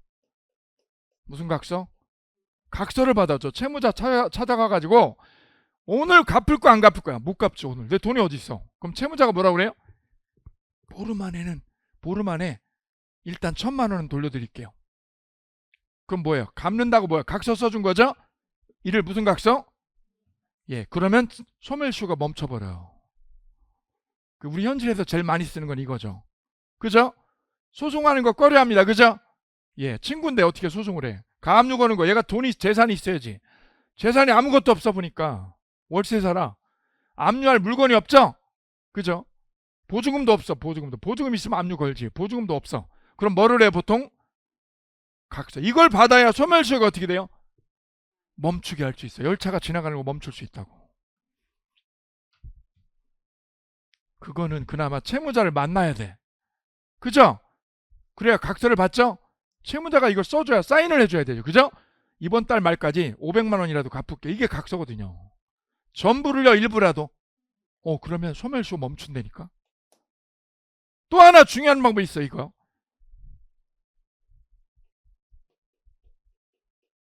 무슨 각서? 각서를 받아줘. 채무자 찾아가가지고 오늘 갚을 거야 안 갚을 거야? 못 갚죠. 오늘. 내 돈이 어디 있어? 그럼 채무자가 뭐라고 그래요? 보름 안에 일단 1,000만 원은 돌려드릴게요. 그럼 뭐예요? 갚는다고 뭐예요? 각서 써준 거죠? 이를 무슨 각서? 예, 그러면 소멸시효가 멈춰버려요. 우리 현실에서 제일 많이 쓰는 건 이거죠. 그죠? 소송하는 거 꺼려합니다. 그죠? 예, 친구인데 어떻게 소송을 해? 가압류 거는 거. 얘가 재산이 있어야지. 재산이 아무것도 없어 보니까 월세 살아. 압류할 물건이 없죠? 그죠? 보증금도 없어. 보증금 있으면 압류 걸지. 보증금도 없어. 그럼 뭐를 해 보통? 각서. 이걸 받아야 소멸시효가 어떻게 돼요? 멈추게 할 수 있어. 열차가 지나가는 거 멈출 수 있다고. 그거는 그나마 채무자를 만나야 돼. 그죠? 그래야 각서를 받죠? 채무자가 이걸 써줘야 사인을 해줘야 되죠. 그죠? 이번 달 말까지 500만 원이라도 갚을게. 이게 각서거든요. 전부를요, 일부라도. 그러면 소멸시효 멈춘다니까. 또 하나 중요한 방법이 있어, 이거.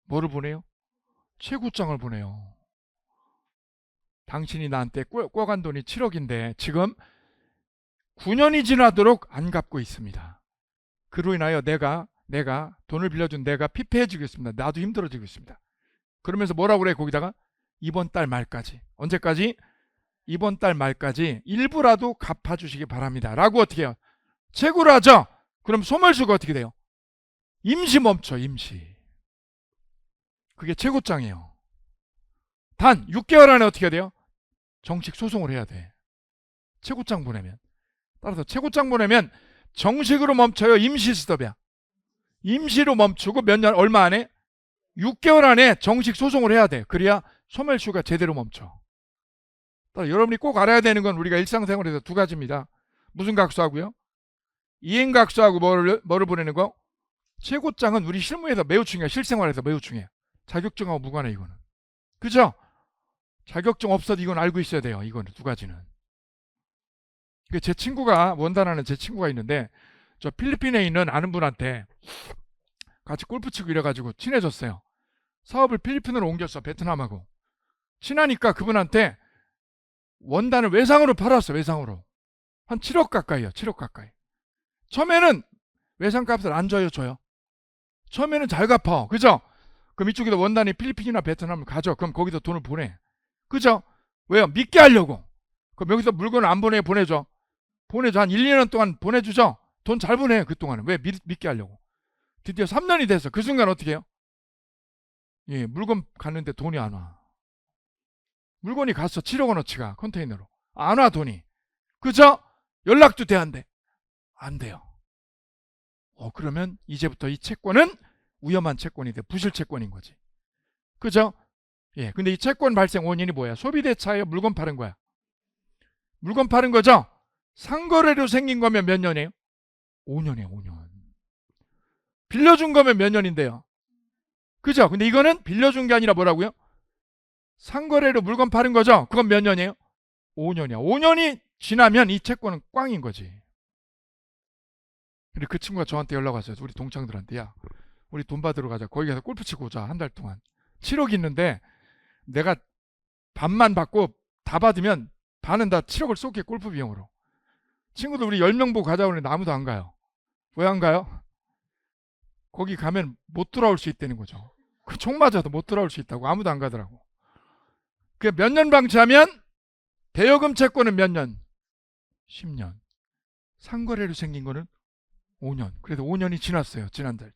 뭐를 보내요? 채구장을 보내요. 당신이 나한테 꿔간 돈이 7억인데 지금 9년이 지나도록 안 갚고 있습니다. 그로 인하여 내가 돈을 빌려준 내가 피폐해지고 있습니다. 나도 힘들어지고 있습니다. 그러면서 뭐라고 그래? 거기다가 이번 달 말까지. 언제까지? 이번 달 말까지 일부라도 갚아주시기 바랍니다. 라고 어떻게 해요? 채굴을 하죠? 그럼 소멸시효가 어떻게 돼요? 임시 멈춰. 임시. 그게 채굴장이에요. 단 6개월 안에 어떻게 해야 돼요? 정식 소송을 해야 돼. 채굴장 보내면. 따라서 채굴장 보내면 정식으로 멈춰요? 임시 스톱이야? 임시로 멈추고 몇 년, 얼마 안에? 6개월 안에 정식 소송을 해야 돼. 그래야 소멸시효가 제대로 멈춰. 여러분이 꼭 알아야 되는 건 우리가 일상생활에서 두 가지입니다. 무슨 각서하고요? 이행각서하고 뭐를 보내는 거? 채굴장은 우리 실무에서 매우 중요해. 실생활에서 매우 중요해. 자격증하고 무관해 이거는. 그죠? 자격증 없어도 이건 알고 있어야 돼요. 이거는 두 가지는. 제 친구가 원단하는 제 친구가 있는데 저 필리핀에 있는 아는 분한테 같이 골프 치고 이래가지고 친해졌어요. 사업을 필리핀으로 옮겼어. 베트남하고. 친하니까 그분한테 원단을 외상으로 팔았어. 외상으로. 한 7억 가까이요. 7억 가까이. 처음에는 외상값을 안 줘요. 처음에는 잘 갚아. 그죠? 그럼 이쪽에도 원단이 필리핀이나 베트남을 가져. 그럼 거기서 돈을 보내. 그죠? 왜요? 믿게 하려고. 그럼 여기서 물건을 안 보내줘. 한 1, 2년 동안 보내주죠? 돈 잘 보내. 그동안은. 왜? 믿게 하려고. 드디어 3년이 됐어. 그 순간 어떻게 해요? 예, 물건 갔는데 돈이 안 와. 물건이 갔어. 7억 원어치가 컨테이너로. 안 와 돈이. 그죠? 연락도 돼 안 돼? 안 돼요. 그러면 이제부터 이 채권은 위험한 채권이 돼. 부실 채권인 거지. 그죠? 예, 근데 이 채권 발생 원인이 뭐야? 소비대차에 물건 파는 거야. 물건 파는 거죠? 상거래로 생긴 거면 몇 년이에요? 5년이에요. 5년. 빌려준 거면 몇 년인데요? 그죠? 근데 이거는 빌려준 게 아니라 뭐라고요? 상거래로 물건 파는 거죠? 그건 몇 년이에요? 5년이야. 5년이 지나면 이 채권은 꽝인 거지. 근데 그 친구가 저한테 연락 왔어요. 우리 동창들한테. 야, 우리 돈 받으러 가자. 거기 가서 골프 치고 오자. 한 달 동안. 7억 있는데 내가 반만 받고 다 받으면 반은 다 7억을 쏠게, 골프 비용으로. 친구들 우리 10명 보고 가자고 하는데 아무도 안 가요. 왜 안 가요? 거기 가면 못 돌아올 수 있다는 거죠. 그 총 맞아도 못 돌아올 수 있다고. 아무도 안 가더라고. 그 몇 년 방치하면 대여금 채권은 몇 년? 10년. 상거래로 생긴 거는 5년. 그래도 5년이 지났어요. 지난해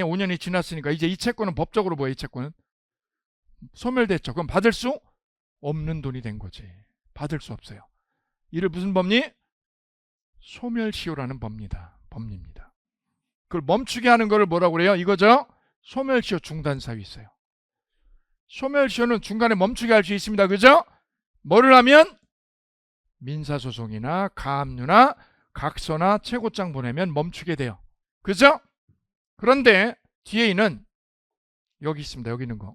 5년이 지났으니까 이제 이 채권은 법적으로 뭐예요? 이 채권은 소멸됐죠. 그럼 받을 수 없는 돈이 된 거지. 받을 수 없어요. 이를 무슨 법리? 소멸시효라는 법리입니다. 그걸 멈추게 하는 거를 뭐라고 그래요? 이거죠? 소멸시효 중단사유 있어요. 소멸시효는 중간에 멈추게 할 수 있습니다. 그죠? 뭐를 하면? 민사소송이나 가압류나 각서나 최고장 보내면 멈추게 돼요. 그죠? 그런데 뒤에 있는 여기 있습니다. 여기 있는 거.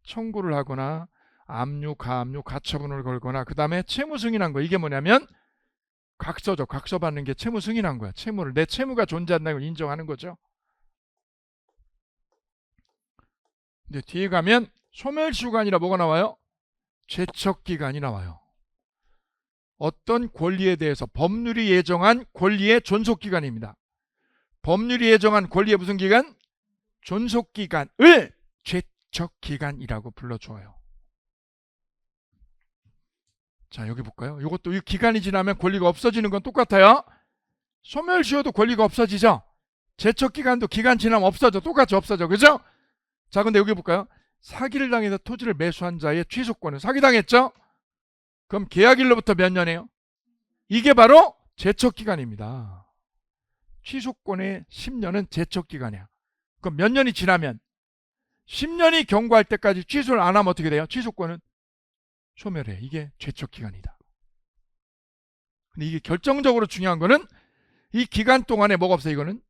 청구를 하거나 압류, 가압류, 가처분을 걸거나 그 다음에 채무 승인한 거. 이게 뭐냐면 각서죠. 각서 받는 게 채무 승인한 거야. 채무를 내 채무가 존재한다는 걸 인정하는 거죠. 근데 뒤에 가면 소멸시효가 아니라 뭐가 나와요? 제척기간이 나와요. 어떤 권리에 대해서 법률이 예정한 권리의 존속기간입니다. 법률이 예정한 권리의 무슨 기간? 존속기간을 제척기간이라고 불러줘요. 자, 여기 볼까요? 이것도 이 기간이 지나면 권리가 없어지는 건 똑같아요. 소멸시효도 권리가 없어지죠. 제척기간도 기간 지나면 없어져. 똑같이 없어져. 그죠? 자, 근데 여기 볼까요? 사기를 당해서 토지를 매수한 자의 취소권은 사기당했죠? 그럼 계약일로부터 몇 년이에요? 이게 바로 제척기간입니다. 취소권의 10년은 제척기간이야. 그럼 몇 년이 지나면 10년이 경과할 때까지 취소를 안 하면 어떻게 돼요? 취소권은 소멸해. 이게 제척기간이다. 근데 이게 결정적으로 중요한 거는 이 기간 동안에 뭐가 없어요? 이거는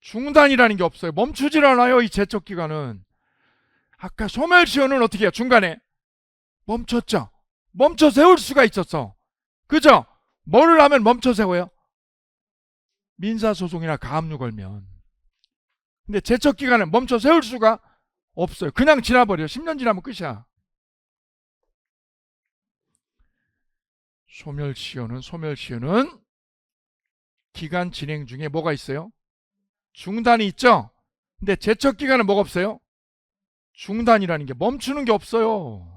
중단이라는 게 없어요. 멈추질 않아요. 이 제척기간은. 아까 소멸시효는 어떻게 해요? 중간에 멈췄죠. 멈춰 세울 수가 있었어. 그죠? 뭐를 하면 멈춰 세워요? 민사소송이나 가압류 걸면. 근데 제척기간은 멈춰 세울 수가 없어요. 그냥 지나버려요. 10년 지나면 끝이야. 소멸시효는 기간 진행 중에 뭐가 있어요? 중단이 있죠? 근데 제척기간은 뭐가 없어요? 중단이라는 게 멈추는 게 없어요.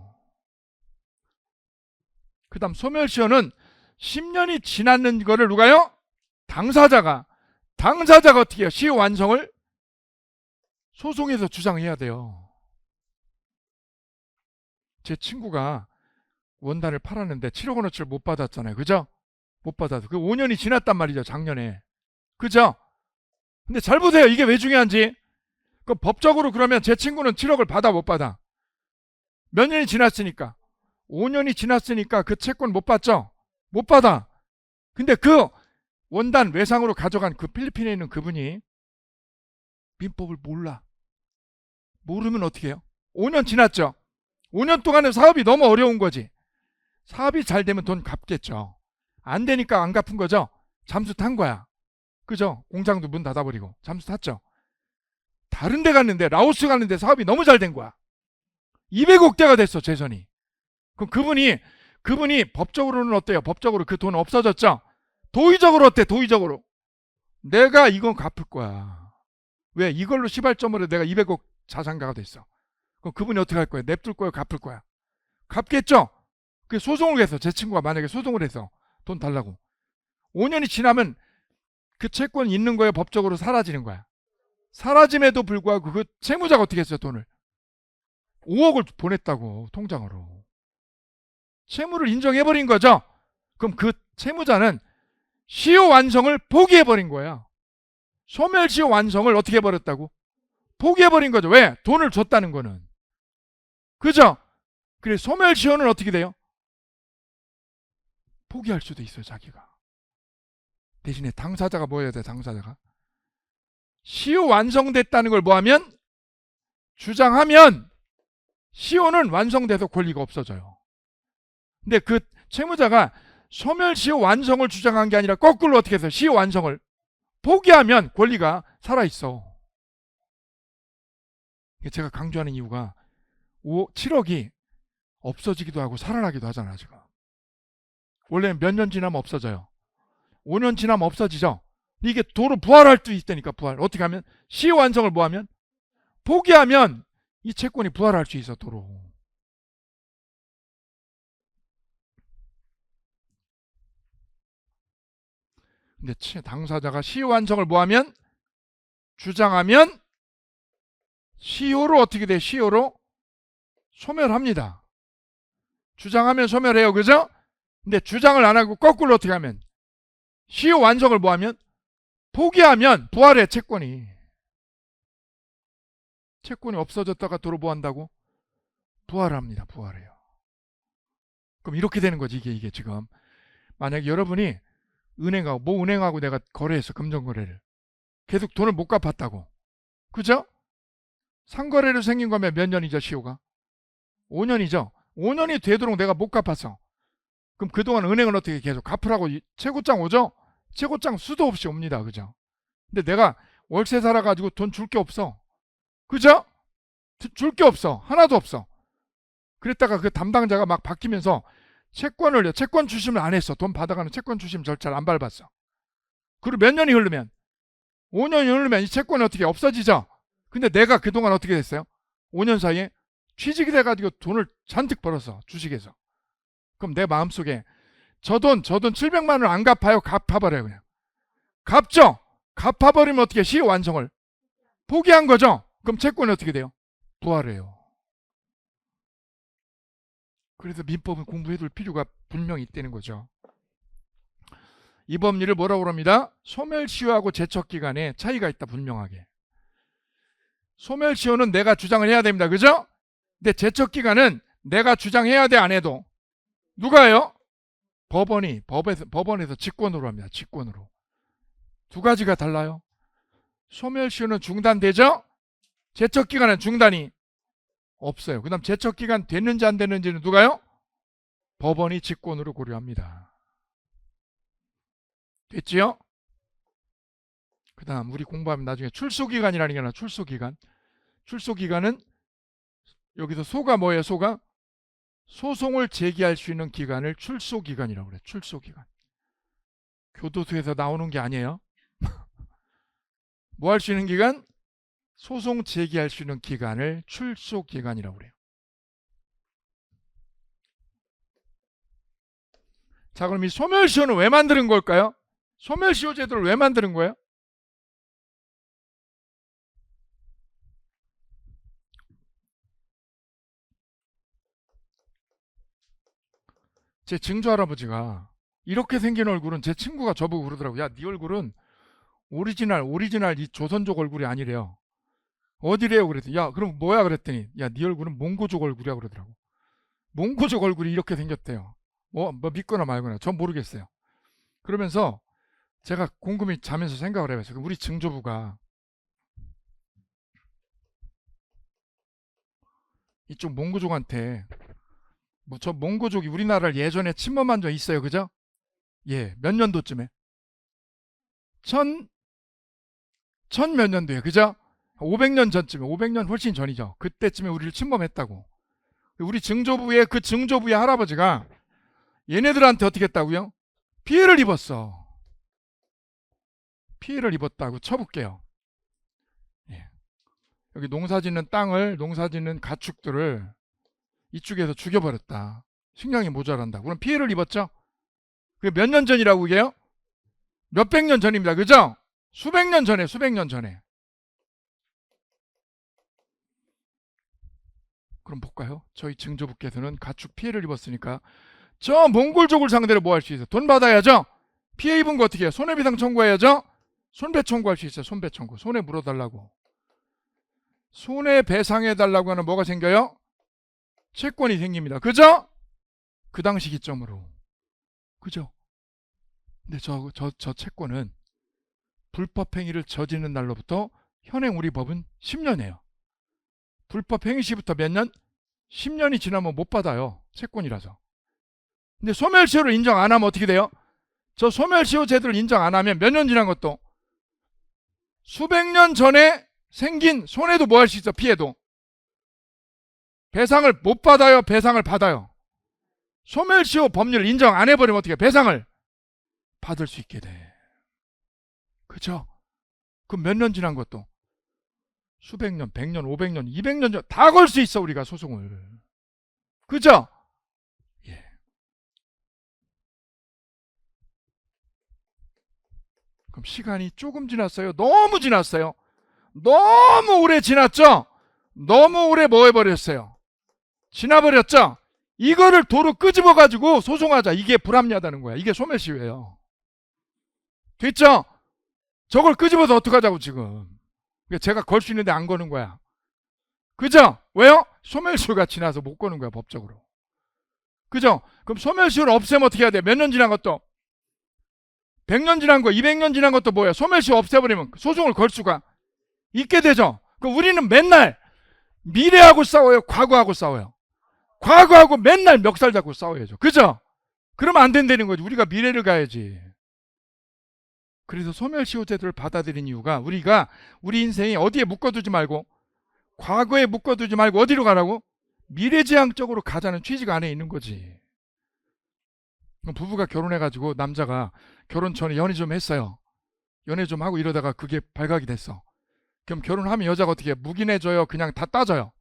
그 다음 소멸시효는 10년이 지났는 거를 누가요? 당사자가 어떻게 해요? 시효 완성을 소송에서 주장해야 돼요. 제 친구가 원단을 팔았는데 7억 원어치를 못 받았잖아요. 그죠? 못 받아서 그 5년이 지났단 말이죠. 작년에. 그죠? 근데 잘 보세요. 이게 왜 중요한지. 그 법적으로 그러면 제 친구는 7억을 받아 못 받아? 몇 년이 지났으니까. 5년이 지났으니까 그 채권 못 받죠? 못 받아. 근데 그 원단 외상으로 가져간 그 필리핀에 있는 그분이 민법을 몰라. 모르면 어떻게 해요? 5년 지났죠? 5년 동안은 사업이 너무 어려운 거지. 사업이 잘 되면 돈 갚겠죠. 안 되니까 안 갚은 거죠. 잠수 탄 거야. 그죠? 공장도 문 닫아버리고 잠수 탔죠. 다른 데 갔는데, 라오스 갔는데 사업이 너무 잘 된 거야. 200억대가 됐어, 재산이. 그럼 그분이 법적으로는 어때요? 법적으로 그 돈 없어졌죠? 도의적으로 어때? 도의적으로 내가 이건 갚을 거야. 왜? 이걸로 시발점으로 내가 200억 자산가가 됐어. 그럼 그분이 어떻게 할 거예요? 냅둘 거예요? 갚을 거야? 갚겠죠? 그 소송을 해서, 제 친구가 만약에 소송을 해서 돈 달라고 5년이 지나면 그 채권 있는 거예요? 법적으로 사라지는 거야? 사라짐에도 불구하고 그 채무자가 어떻게 했어요? 돈을 5억을 보냈다고, 통장으로. 채무를 인정해버린 거죠. 그럼 그 채무자는 시효 완성을 포기해버린 거야. 소멸시효 완성을 어떻게 해버렸다고? 포기해버린 거죠. 왜? 돈을 줬다는 거는. 그죠? 그래, 소멸시효는 어떻게 돼요? 포기할 수도 있어요, 자기가. 대신에 당사자가 뭐 해야 돼? 당사자가 시효 완성됐다는 걸 뭐하면? 주장하면 시효는 완성돼서 권리가 없어져요. 근데 그 채무자가 소멸시효 완성을 주장한 게 아니라 거꾸로 어떻게 해서 시효 완성을 포기하면 권리가 살아있어. 제가 강조하는 이유가 7억이 없어지기도 하고 살아나기도 하잖아요. 지금 원래는 몇 년 지나면 없어져요. 5년 지나면 없어지죠. 이게 도로 부활할 수 있다니까. 부활 어떻게 하면? 시효 완성을 뭐하면? 포기하면 이 채권이 부활할 수 있어. 도로. 근데 당사자가 시효 완성을 뭐하면? 주장하면 시효로 어떻게 돼? 시효로 소멸합니다. 주장하면 소멸해요. 그죠? 근데 주장을 안 하고 거꾸로 어떻게 하면? 시효 완성을 뭐하면? 포기하면 부활해. 채권이 없어졌다가 도로 뭐한다고? 부활합니다. 부활해요. 그럼 이렇게 되는 거지. 이게 지금 만약에 여러분이 은행하고 내가 거래해서 금전거래를 계속 돈을 못 갚았다고. 그죠? 상거래로 생긴 거면 몇 년이죠? 시효가 5년이죠. 5년이 되도록 내가 못 갚았어. 그럼 그동안 은행은 어떻게 계속 갚으라고 최고장 오죠? 최고장 수도 없이 옵니다. 그죠? 근데 내가 월세 살아가지고 돈 줄 게 없어. 그죠? 줄 게 없어. 하나도 없어. 그랬다가 그 담당자가 막 바뀌면서 채권 추심을 안 했어. 돈 받아가는 채권 추심 절차를 안 밟았어. 그리고 몇 년이 흐르면 5년이 흐르면 이 채권이 어떻게 없어지죠? 근데 내가 그동안 어떻게 됐어요? 5년 사이에 취직이 돼가지고 돈을 잔뜩 벌었어. 주식에서. 그럼 내 마음속에 저 돈 700만 원을 안 갚아요? 갚아버려요. 그냥. 갚죠? 갚아버리면 어떻게? 시효 완성을 포기한 거죠? 그럼 채권이 어떻게 돼요? 부활해요. 그래서 민법은 공부해둘 필요가 분명히 있다는 거죠. 이 법리를 뭐라고 합니다? 소멸시효하고 제척기간에 차이가 있다. 분명하게. 소멸시효는 내가 주장을 해야 됩니다. 그죠? 근데 제척기간은 내가 주장해야 돼? 안 해도? 누가 해요? 법원에서 직권으로 합니다. 직권으로. 두 가지가 달라요. 소멸시효는 중단되죠? 제척기간은 중단이 없어요. 그 다음 제척기간 됐는지 안 됐는지는 누가요? 법원이 직권으로 고려합니다. 됐지요? 그 다음 우리 공부하면 나중에 출소기간이라는 게 하나. 출소기간. 출소기간은 여기서 소가 뭐예요? 소가 소송을 제기할 수 있는 기간을 출소기간이라고 그래요. 출소기간. 교도소에서 나오는 게 아니에요. 뭐 할 수 있는 기간? 소송 제기할 수 있는 기간을 출소기간이라고 그래요. 자, 그럼 이 소멸시효는 왜 만드는 걸까요? 소멸시효 제도를 왜 만드는 거예요? 제 증조 할아버지가 이렇게 생긴 얼굴은 제 친구가 저보고 그러더라고요. 야, 네 얼굴은 오리지널 이 조선족 얼굴이 아니래요. 어디래요? 그랬더니 야, 그럼 뭐야? 그랬더니 야, 네 얼굴은 몽고족 얼굴이야 그러더라고. 몽고족 얼굴이 이렇게 생겼대요. 뭐 믿거나 말거나 전 모르겠어요. 그러면서 제가 곰곰이 자면서 생각을 해봤어요. 우리 증조부가 이쪽 몽고족한테 뭐 저 몽고족이 우리나라를 예전에 침범한 적 있어요. 그죠? 예, 몇 년도쯤에? 천 몇 년도에, 그죠? 500년 전쯤에, 500년 훨씬 전이죠. 그때쯤에 우리를 침범했다고. 우리 증조부의 그 증조부의 할아버지가 얘네들한테 어떻게 했다고요? 피해를 입었어. 피해를 입었다고 쳐볼게요. 예. 여기 농사짓는 땅을, 농사짓는 가축들을 이쪽에서 죽여버렸다. 식량이 모자란다. 그럼 피해를 입었죠? 그게 몇 년 전이라고 그게요? 몇백 년 전입니다. 그죠? 수백 년 전에. 그럼 볼까요? 저희 증조부께서는 가축 피해를 입었으니까 저 몽골족을 상대로 뭐 할 수 있어요? 돈 받아야죠? 피해 입은 거 어떻게 해요? 손해배상 청구해야죠? 손배 청구할 수 있어요. 손배 청구. 손해 물어달라고. 손해배상해달라고 하면 뭐가 생겨요? 채권이 생깁니다. 그죠? 그 당시 기점으로. 그죠? 근데 저 채권은 불법 행위를 저지르는 날로부터 현행 우리 법은 10년이에요. 불법 행위 시부터 몇 년? 10년이 지나면 못 받아요. 채권이라서. 근데 소멸시효를 인정 안 하면 어떻게 돼요? 저 소멸시효 제도를 인정 안 하면 몇 년 지난 것도 수백 년 전에 생긴 손해도 뭐 할 수 있어? 피해도. 배상을 못 받아요? 배상을 받아요? 소멸시효 법률을 인정 안 해버리면 어떻게 배상을 받을 수 있게 돼. 그죠? 그럼 몇 년 지난 것도 수백 년, 100년, 500년, 200년 전 다 걸 수 있어 우리가 소송을. 그죠? 예. 그럼 시간이 조금 지났어요? 너무 지났어요? 너무 오래 지났죠? 너무 오래 뭐 해버렸어요? 지나버렸죠? 이거를 도로 끄집어가지고 소송하자. 이게 불합리하다는 거야. 이게 소멸시효예요. 됐죠? 저걸 끄집어서 어떡하자고 지금. 제가 걸 수 있는데 안 거는 거야. 그죠? 왜요? 소멸시효가 지나서 못 거는 거야 법적으로. 그죠? 그럼 소멸시효를 없애면 어떻게 해야 돼? 몇 년 지난 것도 100년 지난 거, 200년 지난 것도 뭐야? 소멸시효 없애버리면 소송을 걸 수가 있게 되죠. 그럼 우리는 맨날 미래하고 싸워요? 과거하고 싸워요? 과거하고 맨날 멱살 잡고 싸워야죠. 그죠? 그러면 안 된다는 거지. 우리가 미래를 가야지. 그래서 소멸시효 제도를 받아들인 이유가 우리가 우리 인생이 어디에 묶어두지 말고 과거에 묶어두지 말고 어디로 가라고? 미래지향적으로 가자는 취지가 안에 있는 거지. 부부가 결혼해가지고 남자가 결혼 전에 연애 좀 했어요. 연애 좀 하고 이러다가 그게 발각이 됐어. 그럼 결혼하면 여자가 어떻게 해? 묵인해줘요? 그냥 다 따져요?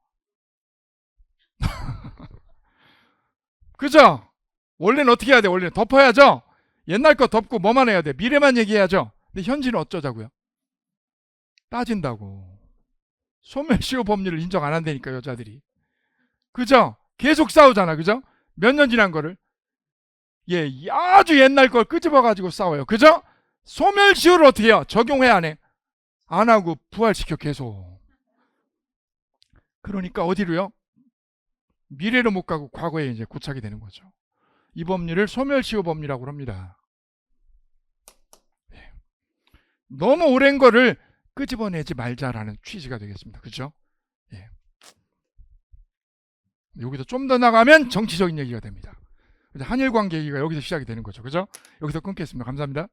그죠? 원래는 어떻게 해야 돼? 원래는 덮어야죠? 옛날 거 덮고 뭐만 해야 돼? 미래만 얘기해야죠? 근데 현실은 어쩌자고요? 따진다고. 소멸시효 법률을 인정 안 한다니까 여자들이. 그죠? 계속 싸우잖아. 그죠? 몇 년 지난 거를. 예, 아주 옛날 걸 끄집어가지고 싸워요. 그죠? 소멸시효를 어떻게 해요? 적용해 안 해? 안 하고 부활시켜 계속. 그러니까 어디로요? 미래로 못 가고 과거에 이제 고착이 되는 거죠. 이 법률을 소멸시효 법률이라고 합니다. 예. 너무 오랜 거를 끄집어내지 말자라는 취지가 되겠습니다. 그죠? 예. 여기서 좀 더 나가면 정치적인 얘기가 됩니다. 한일 관계 얘기가 여기서 시작이 되는 거죠. 그죠? 여기서 끊겠습니다. 감사합니다.